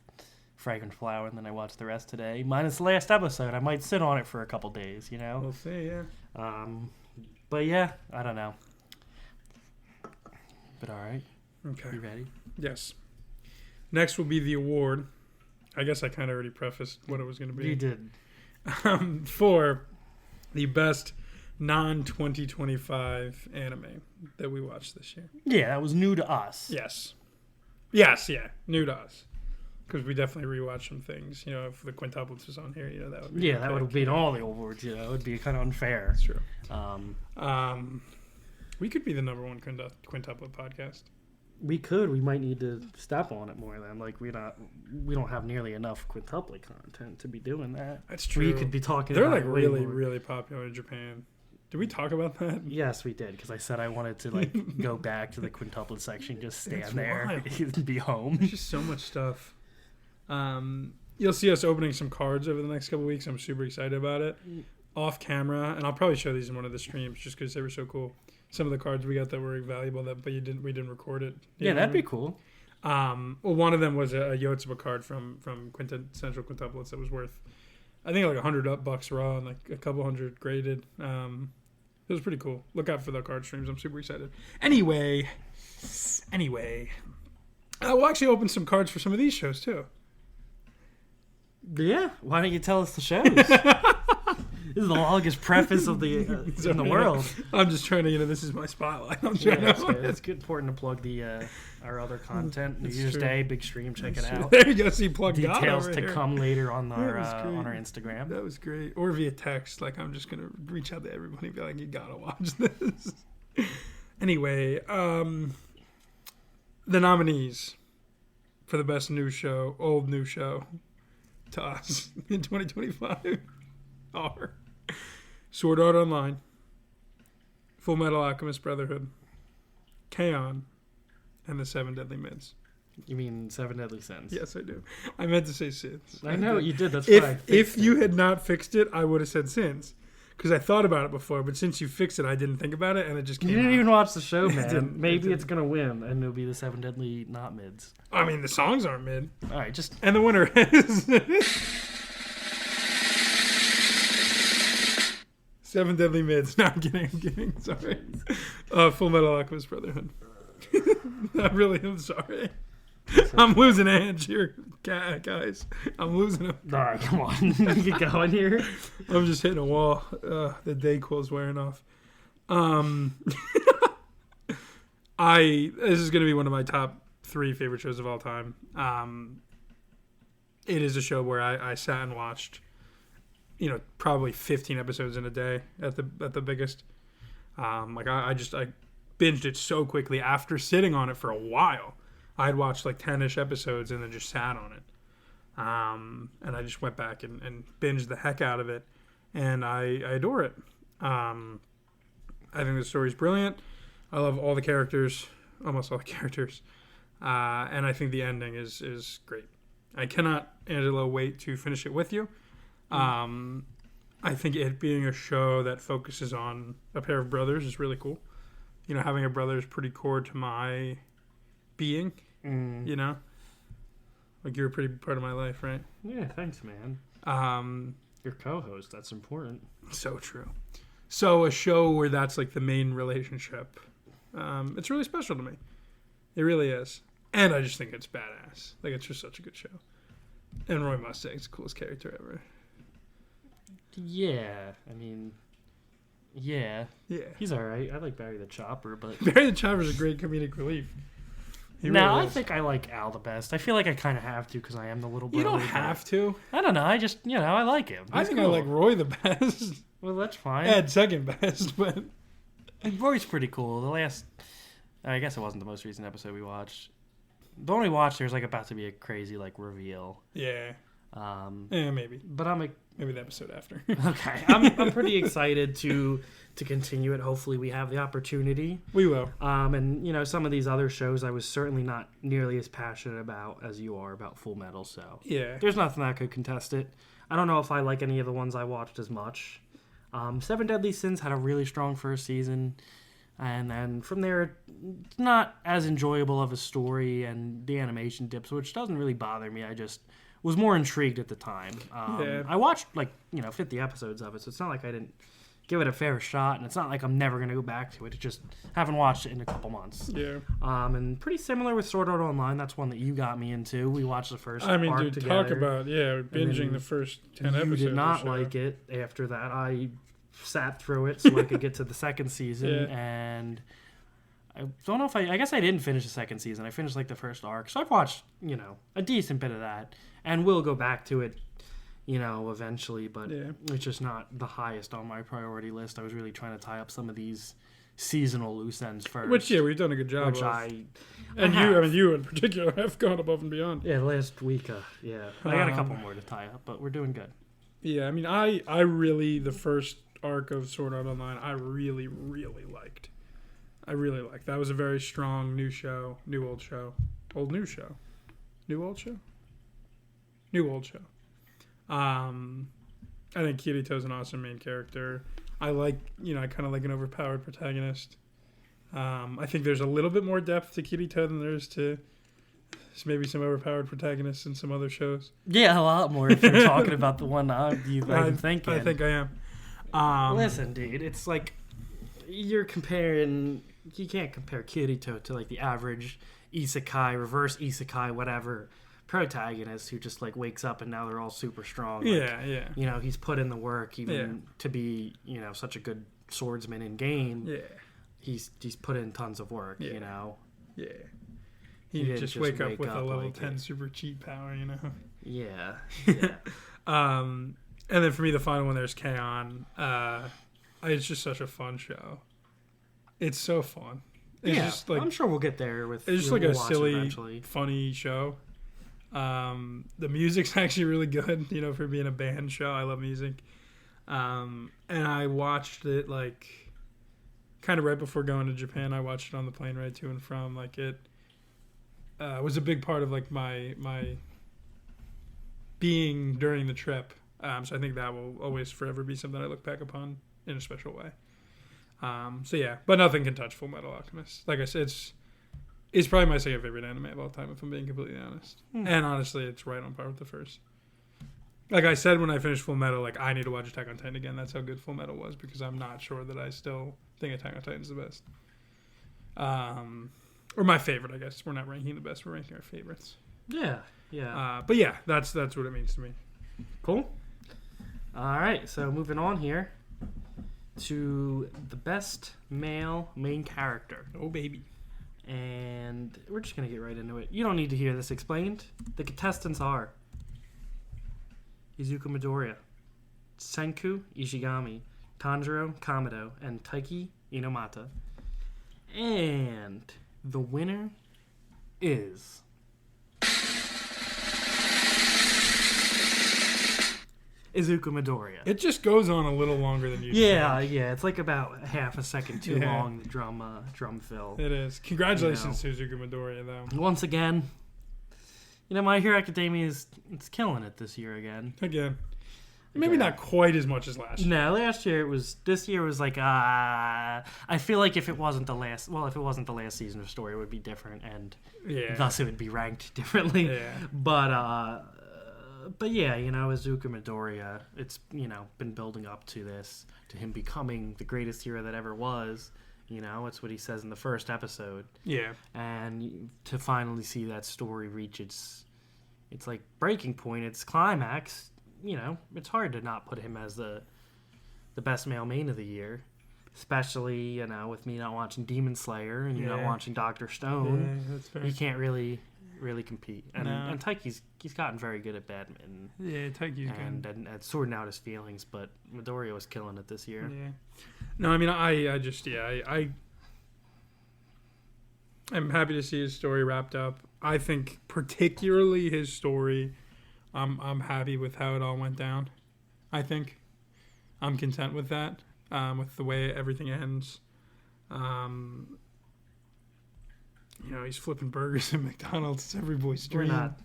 Fragrant Flower, and then I watched the rest today, minus the last episode. I might sit on it for a couple days, We'll see, yeah. But yeah, I don't know. But all right. Okay. You ready? Yes. Next will be the award. I guess I kind of already prefaced what it was going to be. You did. For the best non-2025 anime that we watched this year. Yeah, that was new to us. Yes, yeah, new to us. Because we definitely rewatched some things. If the quintuplets was on here, that would be... Yeah, that would have been all the awards, It would be kind of unfair. That's true. We could be the number one quintuplet podcast. We could. We might need to step on it more then. We don't have nearly enough quintuplet content to be doing that. That's true. We could be talking They're about it way really, more. really popular in Japan. Did we talk about that? Yes, we did, because I said I wanted to go back to the quintuplet section, just stand It's there wild. and be home. There's just so much stuff. You'll see us opening some cards over the next couple weeks. I'm super excited about it. Off camera, and I'll probably show these in one of the streams just because they were so cool. Some of the cards we got that were valuable, but we didn't record it. Yeah, that'd be cool. Well, one of them was a Yotsuba card from Quintessential Quintuplets that was worth, I think, $100 raw and a couple hundred graded. It was pretty cool. Look out for the card streams. I'm super excited. Anyway, we'll actually open some cards for some of these shows too. Yeah, why don't you tell us the shows? This is the longest preface of the in the world. I'm just trying to, this is my spotlight. I'm Yeah, trying it's good, important to plug the our other content. New That's Year's true. Day, big stream, check it out. There you go. See, plug God Details over to here. come later on That our was great. on our Instagram. That was great. Or via text. I'm just gonna reach out to everybody and be like, you gotta watch this. Anyway, the nominees for the best old new show to us in 2025 are Sword Art Online, Full Metal Alchemist Brotherhood, K-On!, and the Seven Deadly Mids. You mean Seven Deadly Sins? Yes, I do. I meant to say sins. I know you did. That's why. If you had not fixed it, I would have said sins. Because I thought about it before, but since you fixed it, I didn't think about it, and it just came You didn't out. even watch the show, man. didn't. Maybe it's gonna win, and it'll be the Seven Deadly not mids. I mean, the songs aren't mid. All right, just And the winner is... Seven Deadly Mids. No, I'm kidding. Sorry. Full Metal Alchemist Brotherhood. I really am sorry. I'm losing a hand here, guys. I'm losing them. all right. Come on, get going here. I'm just hitting a wall. The Dayquil's wearing off. This is going to be one of my top 3 favorite shows of all time. It is a show where I sat and watched, probably 15 episodes in a day at the biggest. I binged it so quickly after sitting on it for a while. I had watched 10-ish episodes and then just sat on it. And I just went back and binged the heck out of it. And I adore it. I think the story's brilliant. I love all the characters, almost all the characters. And I think the ending is great. I cannot, Angelo, wait to finish it with you. I think it being a show that focuses on a pair of brothers is really cool. Having a brother is pretty core to my being, you're a pretty big part of my life, right? Yeah, thanks, man. Your co-host, that's important. So true. So a show where that's the main relationship, it's really special to me. It really is. And I just think it's badass. It's just such a good show. And Roy Mustang's the coolest character ever. Yeah, I mean, yeah. Yeah. He's all right. I like Barry the Chopper, but Barry the Chopper's a great comedic relief. He no, really I is. think I like Al the best. I feel like I kind of have to because I am the little brother. You don't but have to. I don't know. I just, I like him. I He's think cool. I like Roy the best. Well, that's fine. Ed second best, but Roy's pretty cool. The last, I guess it wasn't the most recent episode we watched. The one we watched, there's about to be a crazy reveal. yeah. Um, Maybe. but Maybe the episode after. okay. I'm pretty excited to continue it. Hopefully, we have the opportunity. We will. And some of these other shows, I was certainly not nearly as passionate about as you are about Full Metal. So Yeah. there's nothing that could contest it. I don't know if I like any of the ones I watched as much. Seven Deadly Sins had a really strong first season. And then from there, it's not as enjoyable of a story, and the animation dips, which doesn't really bother me. I just was more intrigued at the time. Yeah. I watched 50 episodes of it, so it's not like I didn't give it a fair shot, and it's not like I'm never going to go back to it. It's just haven't watched it in a couple months. Yeah. And pretty similar with Sword Art Online. That's one that you got me into. We watched the first I mean, arc dude, together. talk about, binging the first 10 episodes. You did not like it after that. I sat through it so I could get to the second season, and I don't know if I guess I didn't finish the second season. I finished like the first arc. So I've watched, a decent bit of that, and will go back to it, eventually, but it's just not the highest on my priority list. I was really trying to tie up some of these seasonal loose ends first. Which, we've done a good job of. You in particular have gone above and beyond. Yeah, last week, I got a couple more to tie up, but we're doing good. Yeah, I mean, I really, the first arc of Sword Art Online, I really, really liked. That was a very strong new show, new old show. Old new show. New old show? New old show. I think Kirito's an awesome main character. I like, I kind of like an overpowered protagonist. I think there's a little bit more depth to Kirito than there is to maybe some overpowered protagonists in some other shows. Yeah, a lot more if you're talking about the one you've been thinking. I think I am. Listen, dude, it's like you can't compare Kirito to like the average isekai, reverse isekai, whatever protagonist who just like wakes up and now they're all super strong. He's put in the work even to be such a good swordsman in game. He's put in tons of work. He didn't just wake up with a level 10 super cheat power. And then for me, the final one, there's K-On! It's just such a fun show. It's so fun. It's just like, I'm sure we'll get there with. It's just like a silly, funny show. The music's actually really good, for being a band show. I love music. And I watched it like kind of right before going to Japan. I watched it on the plane ride to and from. Like it was a big part of like my being during the trip. So I think that will always forever be something I look back upon in a special way. But nothing can touch Full Metal Alchemist. Like I said, it's probably my second favorite anime of all time, if I'm being completely honest. And honestly, it's right on par with the first. Like I said when I finished Full Metal, like I need to watch Attack on Titan again. That's how good Full Metal was, because I'm not sure that I still think Attack on Titan's the best. Or my favorite, I guess. We're not ranking the best, we're ranking our favorites. Yeah. But yeah, that's what it means to me. Cool. All right, so moving on here to the best male main character. Oh, baby. And we're just going to get right into it. You don't need to hear this explained. The contestants are Izuku Midoriya, Senku Ishigami, Tanjiro Kamado, and Taiki Inomata. And the winner is Izuku Midoriya. It just goes on a little longer than usual. Yeah. It's like about half a second too long, the drum fill. It is. Congratulations to Izuku Midoriya, though. Once again, My Hero Academia it's killing it this year again. Maybe not quite as much as last year. No, last year this year was like, I feel like if it wasn't the last season of Story, it would be different, and thus it would be ranked differently. Yeah. But yeah, Izuku Midoriya, it's, been building up to this, to him becoming the greatest hero that ever was. It's what he says in the first episode. Yeah. And to finally see that story reach its like breaking point, its climax, it's hard to not put him as the best male main of the year. Especially, with me not watching Demon Slayer and you not watching Dr. Stone. Yeah, that's fair. You can't really compete. And Taiki's gotten very good at badminton. Yeah, Taiki's good. And at sorting out his feelings, but Midoriya was killing it this year. Yeah. No, I mean, I'm happy to see his story wrapped up. I think particularly his story, I'm happy with how it all went down. I think I'm content with that, with the way everything ends. He's flipping burgers at McDonald's. It's every boy's dream. We're not.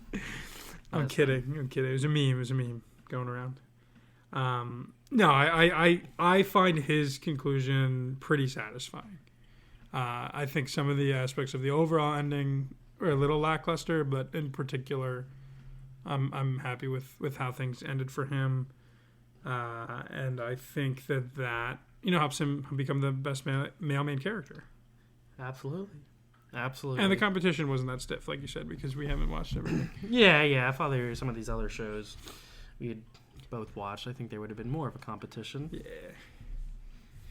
I'm kidding. It was a meme going around. No, I find his conclusion pretty satisfying. I think some of the aspects of the overall ending are a little lackluster, but in particular, I'm happy with how things ended for him, and I think that helps him become the best male main character. Absolutely. Absolutely. And the competition wasn't that stiff, like you said, because we haven't watched everything. Yeah. I thought there were some of these other shows we had both watched. I think there would have been more of a competition. Yeah.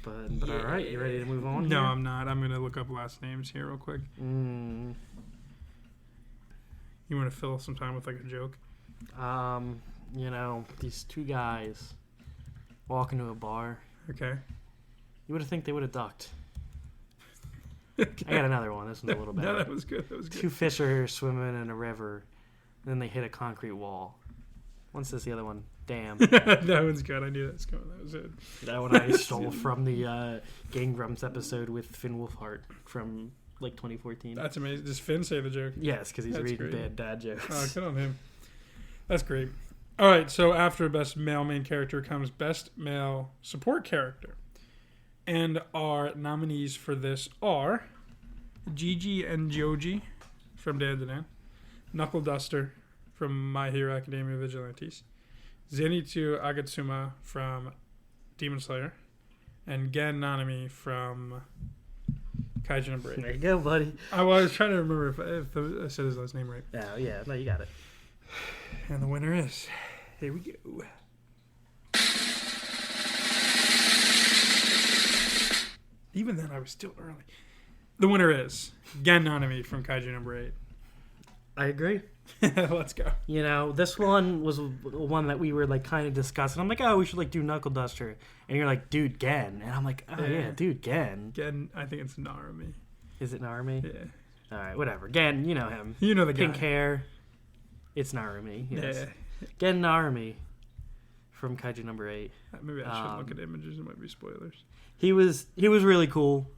But all right, you ready to move on? No, here? I'm not. I'm gonna look up last names here real quick. You want to fill some time with like a joke? These two guys walk into a bar. Okay. You would have think they would have ducked. I got another one. This one's a little better. No, that was good. That was good. Two fish are swimming in a river, and then they hit a concrete wall. One says the other one, damn. That one's good. I knew that was coming. That was it. That one I stole from the Gang Grumps episode with Finn Wolfhard from like 2014. That's amazing. Does Finn say the joke? Yes, because he's That's reading great. bad dad jokes. Oh, good on him. That's great. All right, so after Best Male Main Character comes Best Male Support Character. And our nominees for this are Gigi and Joji from Dan to Dan, Knuckle Duster from My Hero Academia Vigilantes, Zenitsu Agatsuma from Demon Slayer, and Gen Nanami from Kaiju number 8. There you go, buddy. I was trying to remember if I said his last name right. Yeah, no, you got it. And the winner is... Here we go. Even then, I was still early. The winner is Gen Nanami from Kaiju number 8. I agree. Let's go. This one was one that we were like kind of discussing. I'm like, oh, we should like do Knuckle Duster, and you're like, dude, Gen, and I'm like, oh yeah, dude, Gen. Gen, I think it's Narumi. Is it Narumi? Yeah. All right, whatever. Gen, you know him. You know the guy. Pink hair. It's Narumi. Yes. Yeah. Gen Narumi from Kaiju number 8. Maybe I should look at images. It might be spoilers. He was really cool.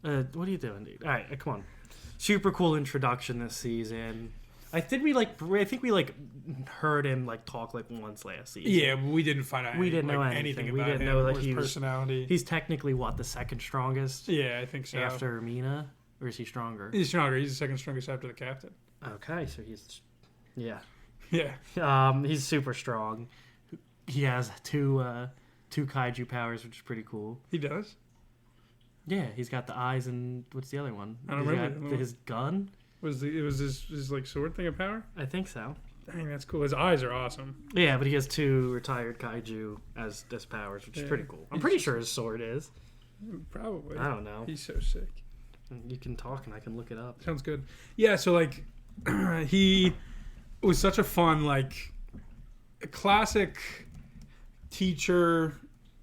What are you doing, dude? All right, come on. Super cool introduction this season. I think we heard him like talk like once last season. Yeah, but we didn't find out. We didn't know anything anything. We about didn't him know or that his personality. He's technically the second strongest Yeah, I think so. after Mina, or is he stronger? He's stronger. He's the second strongest after the captain. Okay, so he's Yeah. he's super strong. He has two kaiju powers, which is pretty cool. He does? Yeah, he's got the eyes and what's the other one? I don't remember. Got his gun. It was his like sword thing of power? I think so. Dang, that's cool. His eyes are awesome. Yeah, but he has two retired kaiju as powers, which is pretty cool. I'm pretty sure his sword is. Probably. I don't know. He's so sick. You can talk and I can look it up. Sounds good. Yeah, so like he was such a fun, like, classic teacher,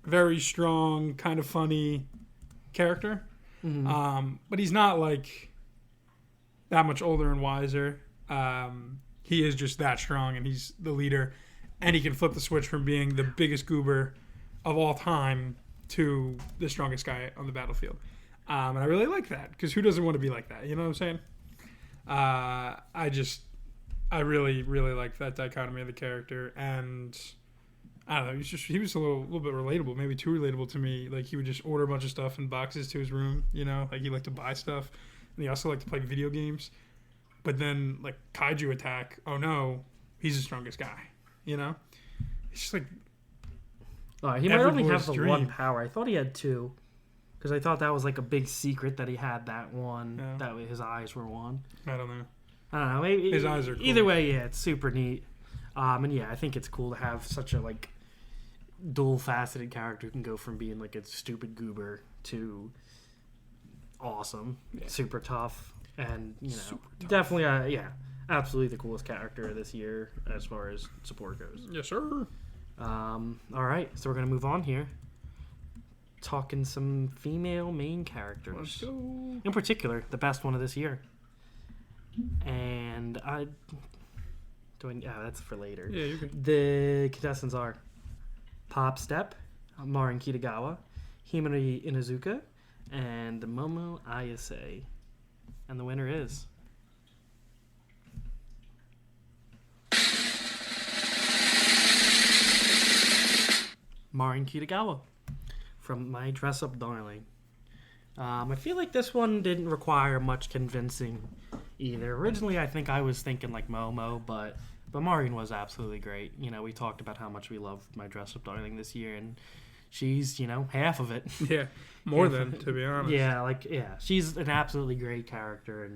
very strong, kind of funny character. Mm-hmm. But he's not like that much older and wiser. He is just that strong, and he's the leader, and he can flip the switch from being the biggest goober of all time to the strongest guy on the battlefield. And I really like that, because who doesn't want to be like that? You know what I'm saying? I really, really liked that dichotomy of the character, and I don't know, he was a little bit relatable, maybe too relatable to me. Like, he would just order a bunch of stuff in boxes to his room, like he liked to buy stuff, and he also liked to play video games. But then, like, kaiju attack, oh no, he's the strongest guy, It's just like... He might only have everyone's the dream. one power. I thought he had two. Because I thought that was like a big secret that he had that one. Yeah. That way his eyes were one. I don't know. I don't know. Maybe, His eyes are cool. Either way, yeah, it's super neat. And yeah, I think it's cool to have such a like dual-faceted character who can go from being like a stupid goober to awesome, super tough, and definitely, absolutely the coolest character this year as far as support goes. Yes, sir. All right, so we're gonna move on here. Talking some female main characters. Let's go. In particular, the best one of this year. And that's for later. Yeah, you're good. The contestants are Pop Step, Marin Kitagawa, Himari Inazuka, and Momo Ayase. And the winner is... Marin Kitagawa from My Dress Up Darling. I feel like this one didn't require much convincing either. Originally, I think I was thinking like Momo, but Maureen was absolutely great. You know, we talked about how much we love My Dress Up Darling this year, and she's, you know, half of it. Yeah, more than, to be honest. Yeah, she's an absolutely great character,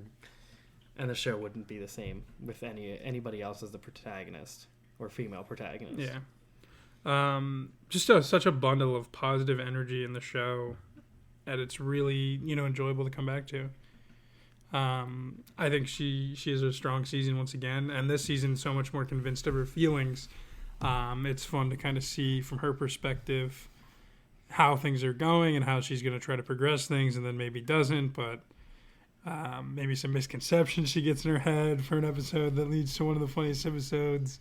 and the show wouldn't be the same with anybody else as the protagonist or female protagonist. Yeah. Just such a bundle of positive energy in the show, and it's really, you know, enjoyable to come back to. I think she has a strong season once again, and this season so much more convinced of her feelings. It's fun to kind of see from her perspective how things are going and how she's going to try to progress things, and then maybe doesn't, but maybe some misconceptions she gets in her head for an episode that leads to one of the funniest episodes.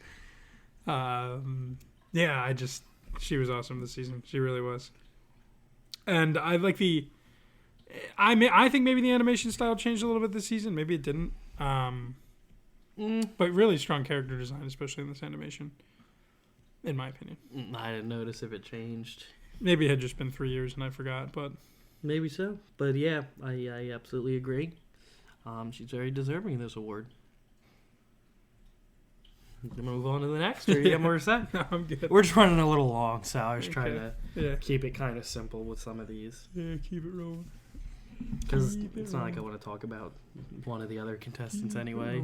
She was awesome this season. She really was. And I like I think maybe the animation style changed a little bit this season. Maybe it didn't. But really strong character design, especially in this animation, in my opinion. I didn't notice if it changed. Maybe it had just been 3 years and I forgot, but... Maybe so. But yeah, I absolutely agree. She's very deserving of this award. Move on to the next, or you got more to say? No, I'm good. We're just running a little long, so I was trying to keep it kind of simple with some of these. Yeah, keep it rolling. Because it's not like I want to talk about one of the other contestants anyway.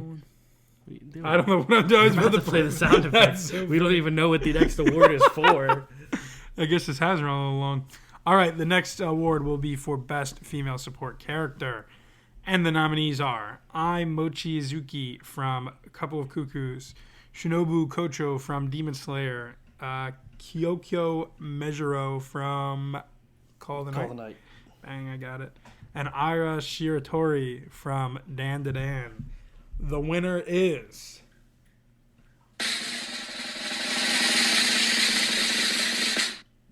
I don't know what I'm doing. I was about to play the sound effects. So we don't even know what the next award is for. I guess this has run all along. All right, the next award will be for Best Female Support Character. And the nominees are Ai Mochizuki from A Couple of Cuckoos, Shinobu Kocho from Demon Slayer, Kyokyo Mejiro from Call the Night. Bang, I got it. And Ira Shiratori from Dan to Dan. The winner is...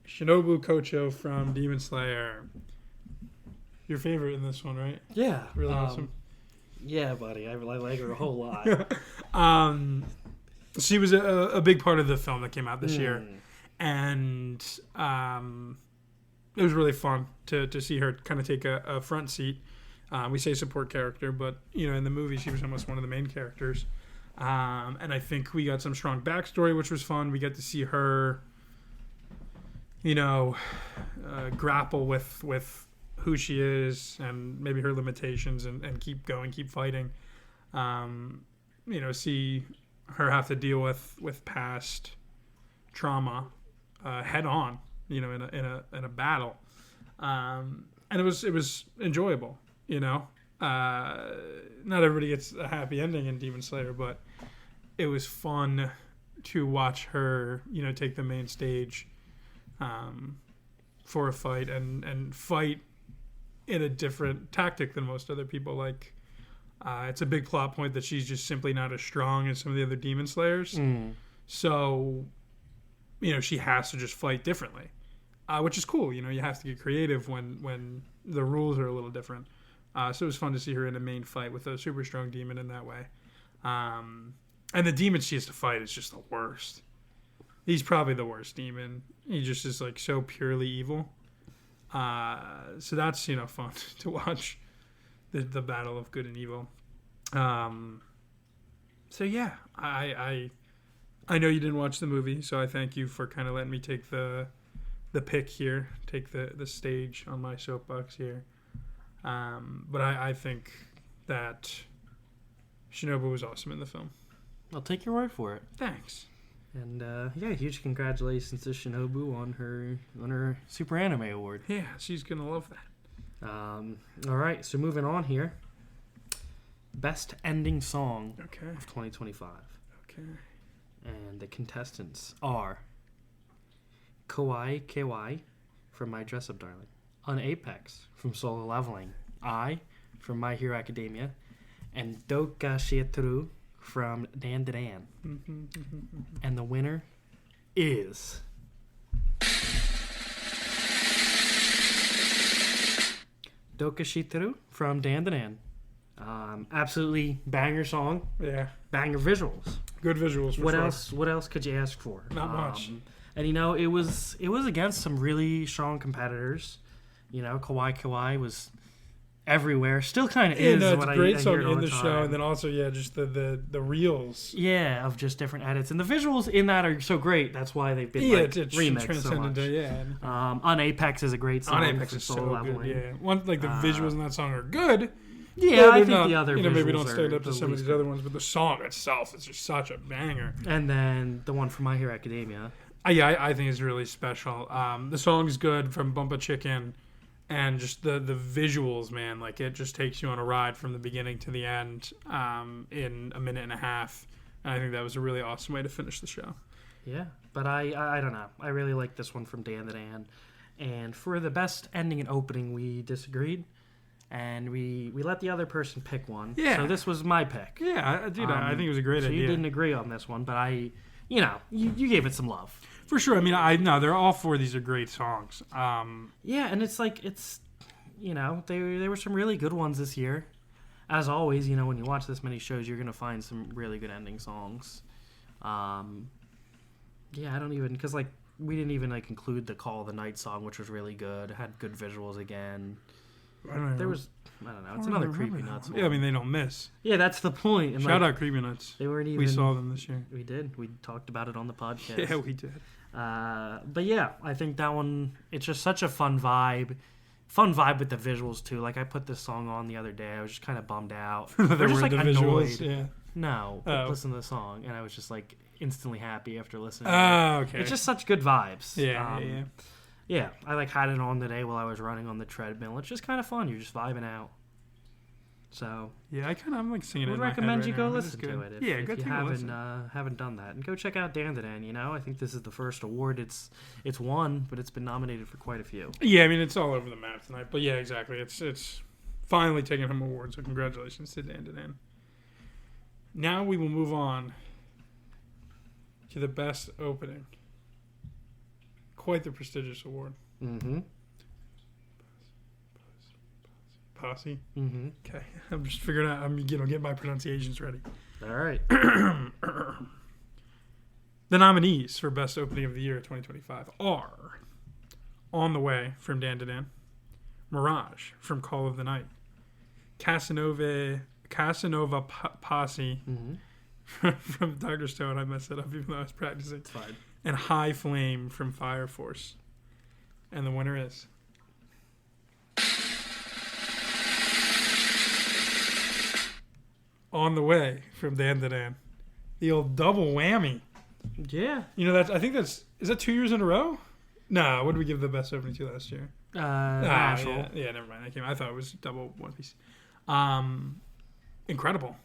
Shinobu Kocho from Demon Slayer. Your favorite in this one, right? Yeah. Really awesome. Yeah, buddy. I like her a whole lot. She was a big part of the film that came out this year. And it was really fun to see her kind of take a front seat. We say support character, but, you know, in the movie she was almost one of the main characters. And I think we got some strong backstory, which was fun. We got to see her, you know, grapple with who she is and maybe her limitations and keep going, keep fighting. You know, see her have to deal with past trauma head on, you know, in a battle. And it was enjoyable, you know. Not everybody gets a happy ending in Demon Slayer, but it was fun to watch her, you know, take the main stage for a fight and fight in a different tactic than most other people. Like, it's a big plot point that she's just simply not as strong as some of the other Demon Slayers. So, you know, she has to just fight differently, which is cool. You know, you have to get creative when the rules are a little different. So it was fun to see her in a main fight with a super strong demon in that way. And the demon she has to fight is just the worst. He's probably the worst demon. He just is like so purely evil. So that's, you know, fun to watch the battle of good and evil. So yeah, I know you didn't watch the movie, so I thank you for kind of letting me take the pick here, take the stage on my soapbox here. But I think that Shinobu was awesome in the film. I'll take your word for it. Thanks. And yeah, huge congratulations to Shinobu on her Super Anime Award. Yeah, she's gonna love that. All right, so moving on here. Best ending song of 2025. Okay. And the contestants are Kawaii KY from My Dress Up Darling, On Apex from Solo Leveling, I from My Hero Academia, and Doka Shiaturu from Dan to Dan. And the winner is Doka Shiteru from Dan to Dan. Absolutely banger song. Yeah. Banger visuals. Good visuals. For sure. What else could you ask for? Not much. And you know, it was against some really strong competitors. You know, Kawaii Kawaii was everywhere. Still kind of Yeah, is. no, it's what a great I song hear it all in the time. show, and then also, yeah, just the reels. Yeah, of just different edits. And the visuals in that are so great. That's why they've been Yeah, like, it's remixed so transcended much. to, yeah. On Apex is a great song. On Apex for is so solo good, leveling. yeah. One, like, the visuals in that song are good. Yeah, I they're think not, the other maybe visuals don't stand are up to the some of least these other ones, but the song itself is just such a banger. And then the one from My Hero Academia. I think it's really special. The song's good from Bumpa Chicken, and just the visuals, man. Like, it just takes you on a ride from the beginning to the end in a minute and a half. And I think that was a really awesome way to finish the show. Yeah, but I don't know. I really like this one from Dan the Dan. And for the best ending and opening, we disagreed. And we let the other person pick one. Yeah. So this was my pick. Yeah, I think it was a great so idea. you didn't agree on this one, but you gave it some love. For sure. I mean, they're all four of these are great songs. Yeah, and it's like, there were some really good ones this year. As always, when you watch this many shows, you're going to find some really good ending songs. I don't even, because, like, we didn't even, like, include the Call of the Night song, which was really good. It had good visuals again. I don't know. It's another Creepy Nuts one. Yeah, I mean, they don't miss. Yeah, that's the point. And Shout out Creepy Nuts. They weren't even... We saw them this year. We did. We talked about it on the podcast. Yeah, we did. But yeah, I think that one, it's just such a fun vibe. Fun vibe with the visuals, too. Like, I put this song on the other day. I was just kind of bummed out. I was just, like, the annoyed. visuals, yeah. No, listen to the song. And I was just, like, instantly happy after listening. Oh, okay. It's just such good vibes. Yeah. Yeah, I like had it on today while I was running on the treadmill. It's just kind of fun. You're just vibing out. So yeah, I'm like singing it. I would in my recommend head you right go now. listen to it. If go you take a listen. haven't done that, and go check out Dan the Dan. I think this is the first award it's won, but it's been nominated for quite a few. Yeah, I mean, it's all over the map tonight. But yeah, exactly. It's finally taking home awards. So congratulations to Dan Dan. Now we will move on to the best opening. Quite the prestigious award. Mm-hmm. Posse. Mm-hmm. Okay, I'm just figuring out. I'm getting my pronunciations ready. All right. The nominees for Best Opening of the Year 2025 are On the Way from Dan to Dan, Mirage from Call of the Night, Casanova Posse from Dr. Stone. I messed it up even though I was practicing. It's fine. And High Flame from Fire Force. And the winner is... On the Way from Dan to Dan. The old double whammy. Yeah. I think is that 2 years in a row? No, what did we give the best opening to last year? Natural. Yeah, never mind. I thought it was double One Piece. Incredible.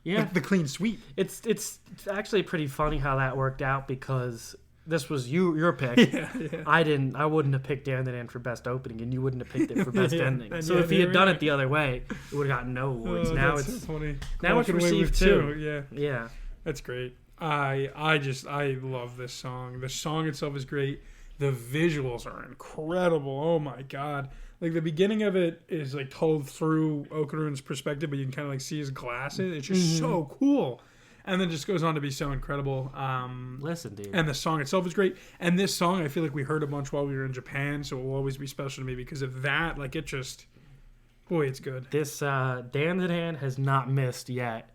Yeah. The clean sweep. It's actually pretty funny how that worked out because this was your pick. Yeah. I wouldn't have picked Dan the Dan for best opening, and you wouldn't have picked it for best ending. And so if he had done it the other way, it would have gotten no awards. Now that's it's so funny. now it's Walking away received with two. Yeah, Yeah. that's great. I love this song. The song itself is great. The visuals are incredible. Oh my god! Like the beginning of it is like told through Okarun's perspective, but you can kind of like see his glasses. It's just so cool, and then just goes on to be so incredible. Listen, dude. And the song itself is great. And this song, I feel like we heard a bunch while we were in Japan, so it will always be special to me because of that. Like it just, boy, it's good. This Dan the Dan has not missed yet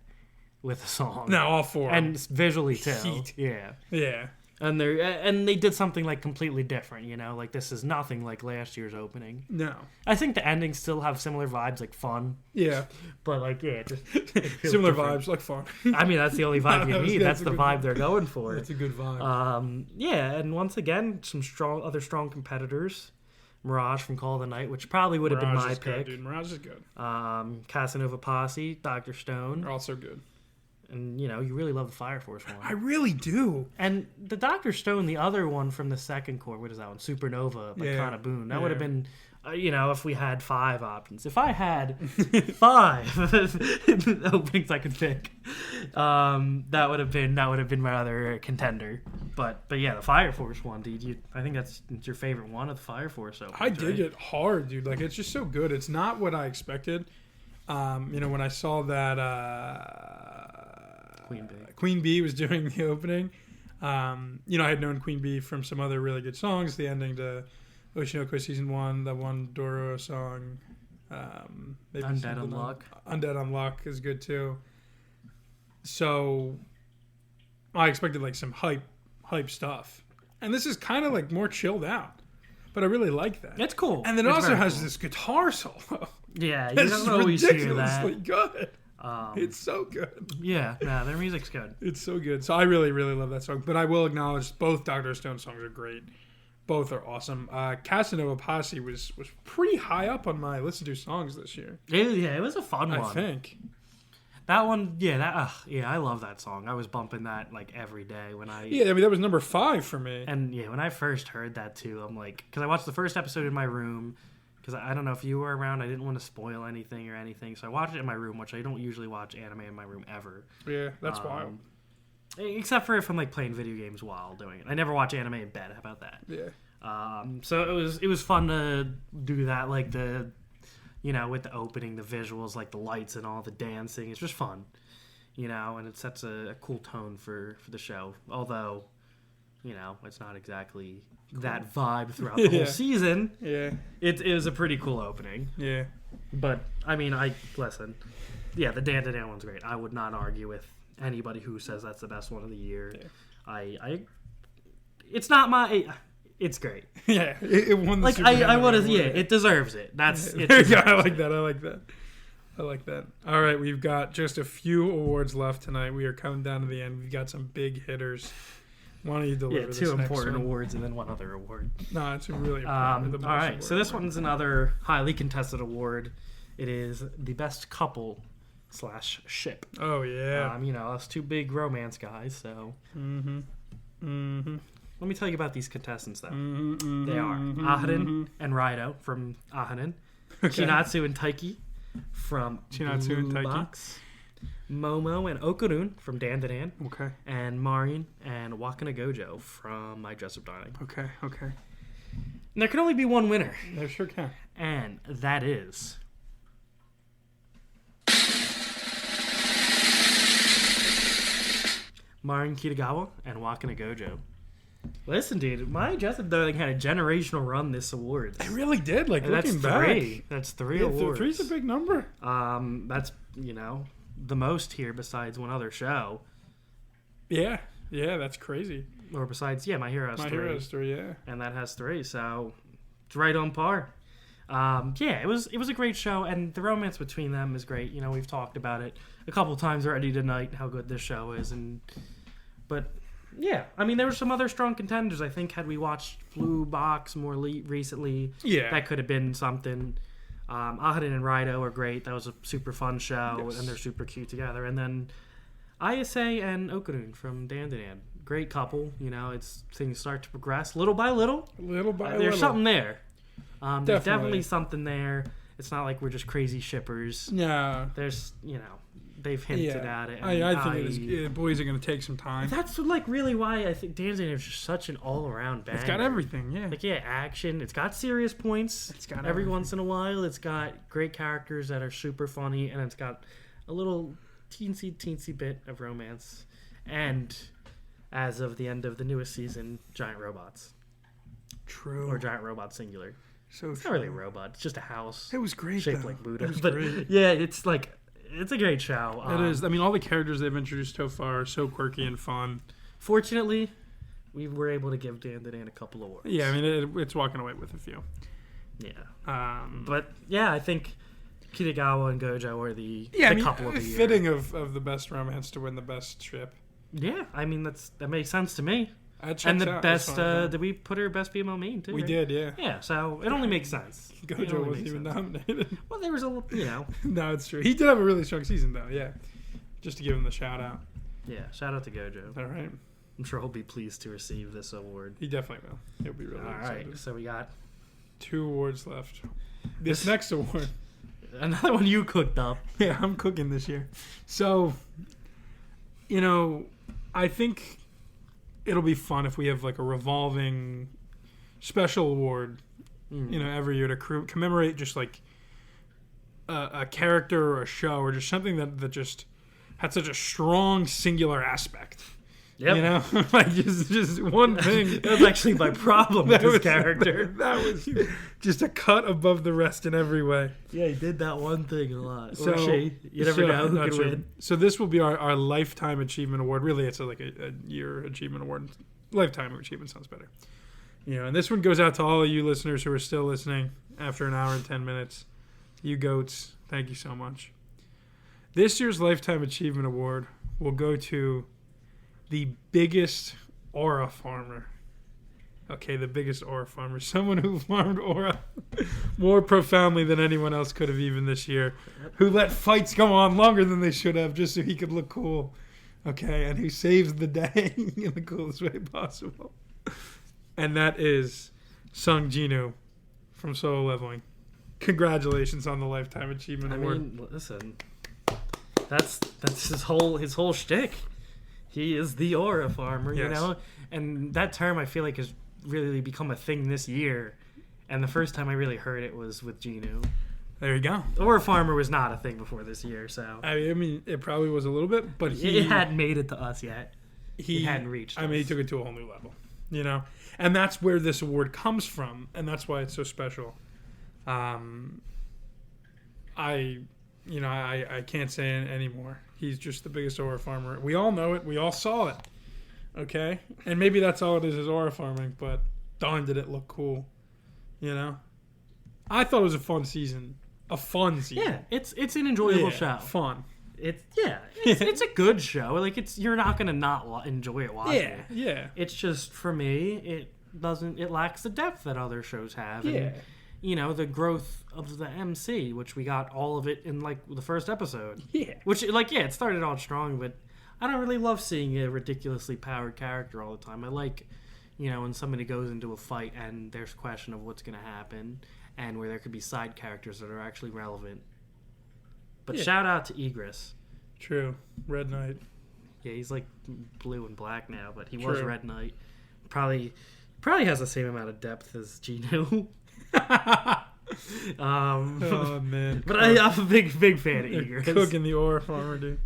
with a song. No, all four. And visually too. Heat. Yeah. Yeah. And they did something like completely different, Like this is nothing like last year's opening. No. I think the endings still have similar vibes, like fun. Yeah. But like it feels Similar different. vibes, like fun. I mean, that's the only vibe you need. That's a the good vibe vibe. they're going for. That's a good vibe. Yeah, and once again, some other strong competitors. Mirage from Call of the Night, which probably would have been Mirage my is good, pick. dude. Mirage is good. Casanova Posse, Dr. Stone. They're also good. And, you really love the Fire Force one. I really do. And the Dr. Stone, the other one from the second core, what is that one? Supernova by Kana Boone. That would have been, if we had 5 options. If I had 5 openings I could pick, that would have been my other contender. But yeah, the Fire Force one, dude. I think it's your favorite one of the Fire Force openings, I dig right? it hard, dude. Like it's just so good. It's not what I expected. When I saw that Queen Bee was doing the opening, I had known Queen Bee from some other really good songs. The ending to Oshinoko Season 1, the one Doro song. Maybe Undead Unluck. Undead Unluck is good too. So I expected like some hype stuff. And this is kind of like more chilled out. But I really like that. It's cool. And then it It's also very has cool. this guitar solo. Yeah, you It's don't always hear ridiculously that. good. Um, It's so good. yeah, their music's good. It's so good. So I really, really love that song. But I will acknowledge both Dr. Stone songs are great. Both are awesome. Casanova Posse was pretty high up on my listen to songs this year. It was a fun I one. think. That one, I love that song. I was bumping that like every day when I. Yeah, I mean that was number 5 for me. And yeah, when I first heard that too, I'm like, because I watched the first episode in my room. Because I don't know if you were around, I didn't want to spoil anything, so I watched it in my room, which I don't usually watch anime in my room ever. Yeah, that's wild. Except for if I'm like playing video games while doing it. I never watch anime in bed. How about that? Yeah. So it was fun to do that, like with the opening, the visuals, like the lights and all the dancing. It's just fun, and it sets a cool tone for the show. Although, it's not exactly that vibe throughout the whole season. Yeah. It was a pretty cool opening. Yeah. But I mean, listen. Yeah, the Dan to Dan one's great. I would not argue with anybody who says that's the best one of the year. Yeah. It's not my. It's great. Yeah, it won the Like Super I would have. Nintendo Yeah, Award. it deserves it. That's it. There you go. deserves I it. like that. All right, we've got just a few awards left tonight. We are coming down to the end. We've got some big hitters. Why don't you deliver this two next important one? awards and then one other award. No, it's really important. All right, so this one's another highly contested award. It is the best couple / ship. Oh yeah. Us two big romance guys. So let me tell you about these contestants, though. They are Ahaden and Raido from Ahaden, Chinatsu and Taiki from Chinatsu and Blue Taiki. Box, Momo and Okurun from Dan to Dan, Okay. and Marin and Wakana Gojo from My Dress Up Darling. Okay. And there can only be one winner, There sure can. and that is Marin Kitagawa and Wakana Gojo. Listen, dude, My Dress Up Darling had a generational run this awards. It really did. Like And that's looking three. back. That's three Yeah, awards. three's a big number. That's the most here besides one other show, Yeah. Yeah, that's crazy. or besides My Hero has My three, Hero Story. Yeah. and that has three, so it's right on par. It was a great show, and the romance between them is great. We've talked about it a couple times already tonight, how good this show is, but yeah, I mean there were some other strong contenders. I think had we watched Blue Box more recently, Yeah. that could have been something. Ahaden and Raido are great. That was a super fun show, Yes. and they're super cute together. And then Ayase and Okurun from Dan to Dan, great couple. It's things start to progress little by little. Little by There's little. something there. There's Definitely. definitely something there. It's not like we're just crazy shippers. Yeah. There's, they've hinted at it. I and think boys are going to take some time. that's like really why I think Dan to Dan is just such an all-around banger. It's got everything, yeah. Like, action. It's got serious points. It's got every everything. once in a while. It's got great characters that are super funny, and it's got a little teensy bit of romance. And as of the end of the newest season, giant robots. True. Or giant robot singular. So It's not really a robot. It's just a house It was great, shaped though. like Buddha. It was But great. yeah, it's like, it's a great show. It is. I mean, all the characters they've introduced so far are so quirky and fun. Fortunately, we were able to give Dan to Dan a couple awards. Yeah, I mean, it's walking away with a few. Yeah. But yeah, I think Kitagawa and Gojo are the couple of the year. fitting of the best romance to win the best ship. Yeah, I mean that makes sense to me. That checks And the out. best, That's fine. did we put her best female main too? We right? did, yeah. Yeah, so it only makes sense. It Gojo only wasn't makes even sense. nominated. Well, there was a No, it's true. He did have a really strong season, though. Yeah, just to give him the shout out. yeah. Shout out to Gojo. All right, I'm sure he'll be pleased to receive this award. he definitely will. He'll be really All excited. right, so we got 2 awards left. This next award. another one you cooked up. Yeah, I'm cooking this year. So, I think it'll be fun if we have like a revolving special award, every year to commemorate just like a character or a show or just something that just had such a strong singular aspect. Yep. You know, like just one thing. That was actually my problem with his character. That was just a cut above the rest in every way. Yeah, he did that one thing a lot. So, Or she. You never know who could win. So this will be our Lifetime Achievement Award. Really, it's like a year achievement award. Lifetime Achievement sounds better. You know, and this one goes out to all of you listeners who are still listening after an hour and 10 minutes. You goats, thank you so much. This year's Lifetime Achievement Award will go to the biggest aura farmer. Okay, the biggest aura farmer. Someone who farmed aura more profoundly than anyone else could have even this year. Who let fights go on longer than they should have just so he could look cool. Okay, and who saves the day in the coolest way possible. And that is Sung Jinu from Solo Leveling. Congratulations on the Lifetime Achievement Award. I mean, listen, that's his whole shtick. He is the aura farmer, you Yes. know, and that term I feel like has really become a thing this year. And the first time I really heard it was with Genu. There you go. Aura farmer was not a thing before this year, so I mean, it probably was a little bit, but it hadn't made it to us yet. he It hadn't reached. I mean, he us. took it to a whole new level, you know, and that's where this award comes from, and that's why it's so special. I can't say it anymore. He's just the biggest aura farmer. We all know it. We all saw it. Okay, and maybe that's all it is aura farming. But darn, did it look cool, you know? I thought it was a fun season. A fun season. Yeah, it's an enjoyable show. Fun. It's a good show. Like you're not gonna not enjoy it watching. Yeah, yeah. It's just for me, it lacks the depth that other shows have. Yeah. And, you know, the growth of the MC, which we got all of it in like the first episode. Yeah. Which it started out strong, but I don't really love seeing a ridiculously powered character all the time. I like, you know, when somebody goes into a fight and there's a question of what's going to happen and where there could be side characters that are actually relevant. But Yeah. shout out to Egress. True. Red Knight. Yeah, he's like blue and black now, but he True. was Red Knight. Probably has the same amount of depth as Geno. Oh man. But I'm a big fan of You're Egress. cooking the aura farmer, dude.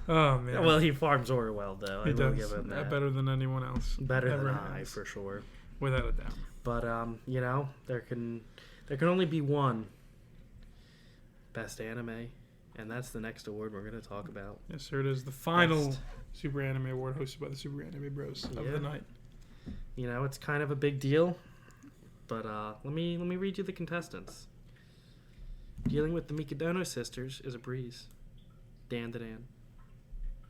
Oh man. Well, he farms ore well, though. he I will does give him that. better than anyone else. Better ever than I, has. for sure. Without a doubt. But you know, there can only be one best anime, and that's the next award we're going to talk about. Yes, sir. It is the final Best. Super Anime Award hosted by the Super Anime Bros of Yeah. the night. You know, it's kind of a big deal. But let me read you the contestants. Dealing with the Mikadono sisters is a breeze. Dan Dan,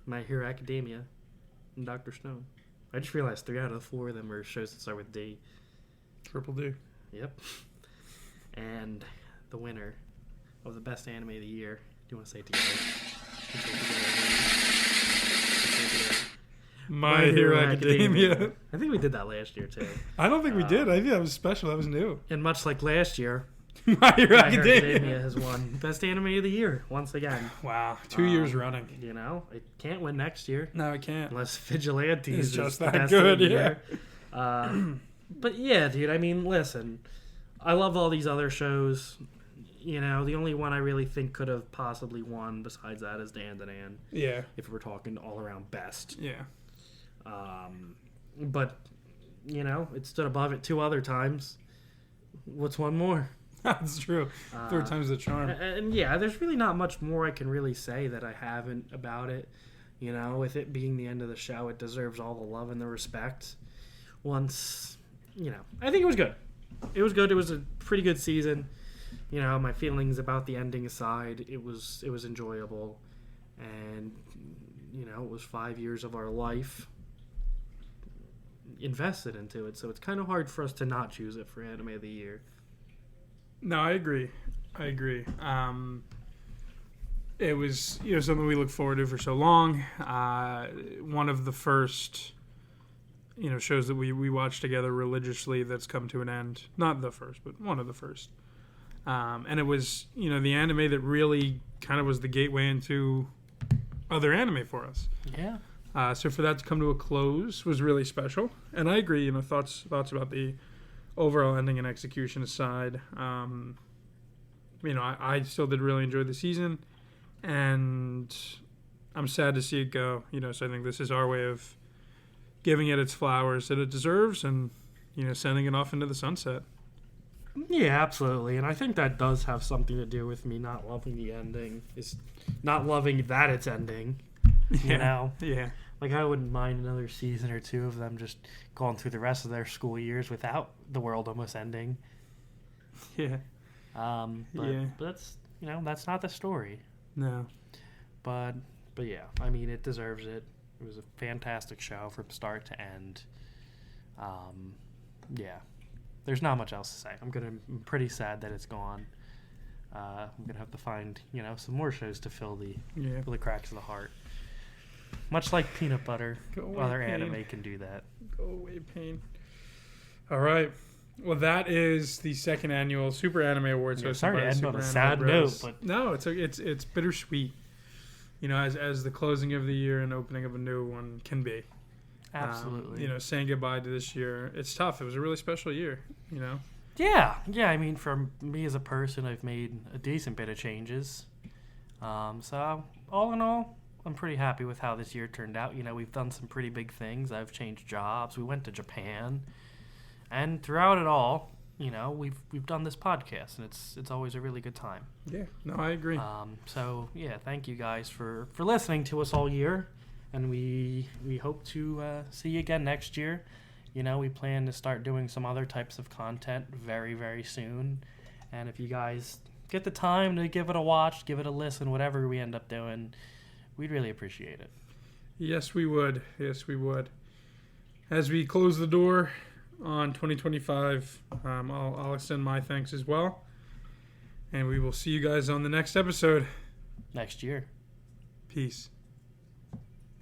My Hero Academia, and Dr. Stone. I just realized 3 out of 4 of them are shows that start with D. Triple D. Yep. And the winner of the best anime of the year. Do you want to say it together? You can say it together. My Hero Academia. I think we did that last year too. I don't think we did. I think that was special. That was new. And much like last year, My Hero My Hero Academia. Academia has won best anime of the year once again. Wow. 2 years running. You know, it can't win next year No, it can't. unless Vigilantes It's is just the that best good, of the yeah. year. But yeah, dude. I mean, listen, I love all these other shows. You know, the only one I really think could have possibly won besides that is Dan Dan. Yeah. If we're talking all around best. Yeah. But you know, it stood above it 2 other times. What's one more? That's true. Third time's the charm. And yeah, there's really not much more I can really say that I haven't about it. You know, with it being the end of the show, it deserves all the love and the respect. Once, you know, I think it was good. It was good. It was a pretty good season. You know, my feelings about the ending aside, it was enjoyable. And, you know, it was 5 years of our life invested into it. So it's kind of hard for us to not choose it for Anime of the Year. No, I agree. It was, you know, something we looked forward to for so long. One of the first, you know, shows that we watched together religiously that's come to an end. Not the first, but one of the first. And it was, you know, the anime that really kind of was the gateway into other anime for us. Yeah. So for that to come to a close was really special. And I agree, you know, thoughts about the overall ending and execution aside. You know, I still did really enjoy the season. And I'm sad to see it go. So I think this is our way of giving it its flowers that it deserves, and sending it off into the sunset. Yeah, absolutely. And I think that does have something to do with me not loving the ending, is not loving that it's ending. Yeah. Like, I wouldn't mind another season or two of them just going through the rest of their school years without the world almost ending. Yeah. But that's that's not the story. No. But yeah, I mean, it deserves it. It was a fantastic show from start to end. Yeah, there's not much else to say. I'm pretty sad that it's gone. I'm gonna have to find some more shows to fill the cracks of the heart. Much like Peanut Butter, other anime can do that. Go away, pain. All right. Well, that is the second annual Super Anime Awards. Yeah, sorry to end on a sad note, but no, it's bittersweet. As the closing of the year and opening of a new one can be. Absolutely. Saying goodbye to this year, it's tough. It was a really special year. Yeah. I mean, for me as a person, I've made a decent bit of changes. So all in all, I'm pretty happy with how this year turned out. We've done some pretty big things. I've changed jobs. We went to Japan, and throughout it all, we've done this podcast, and it's always a really good time. Yeah, no, I agree. So yeah, thank you guys for listening to us all year, and we hope to see you again next year. We plan to start doing some other types of content very, very soon, and if you guys get the time to give it a watch, give it a listen, whatever we end up doing, we'd really appreciate it. Yes, we would. As we close the door on 2025, I'll extend my thanks as well. And we will see you guys on the next episode. Next year. Peace.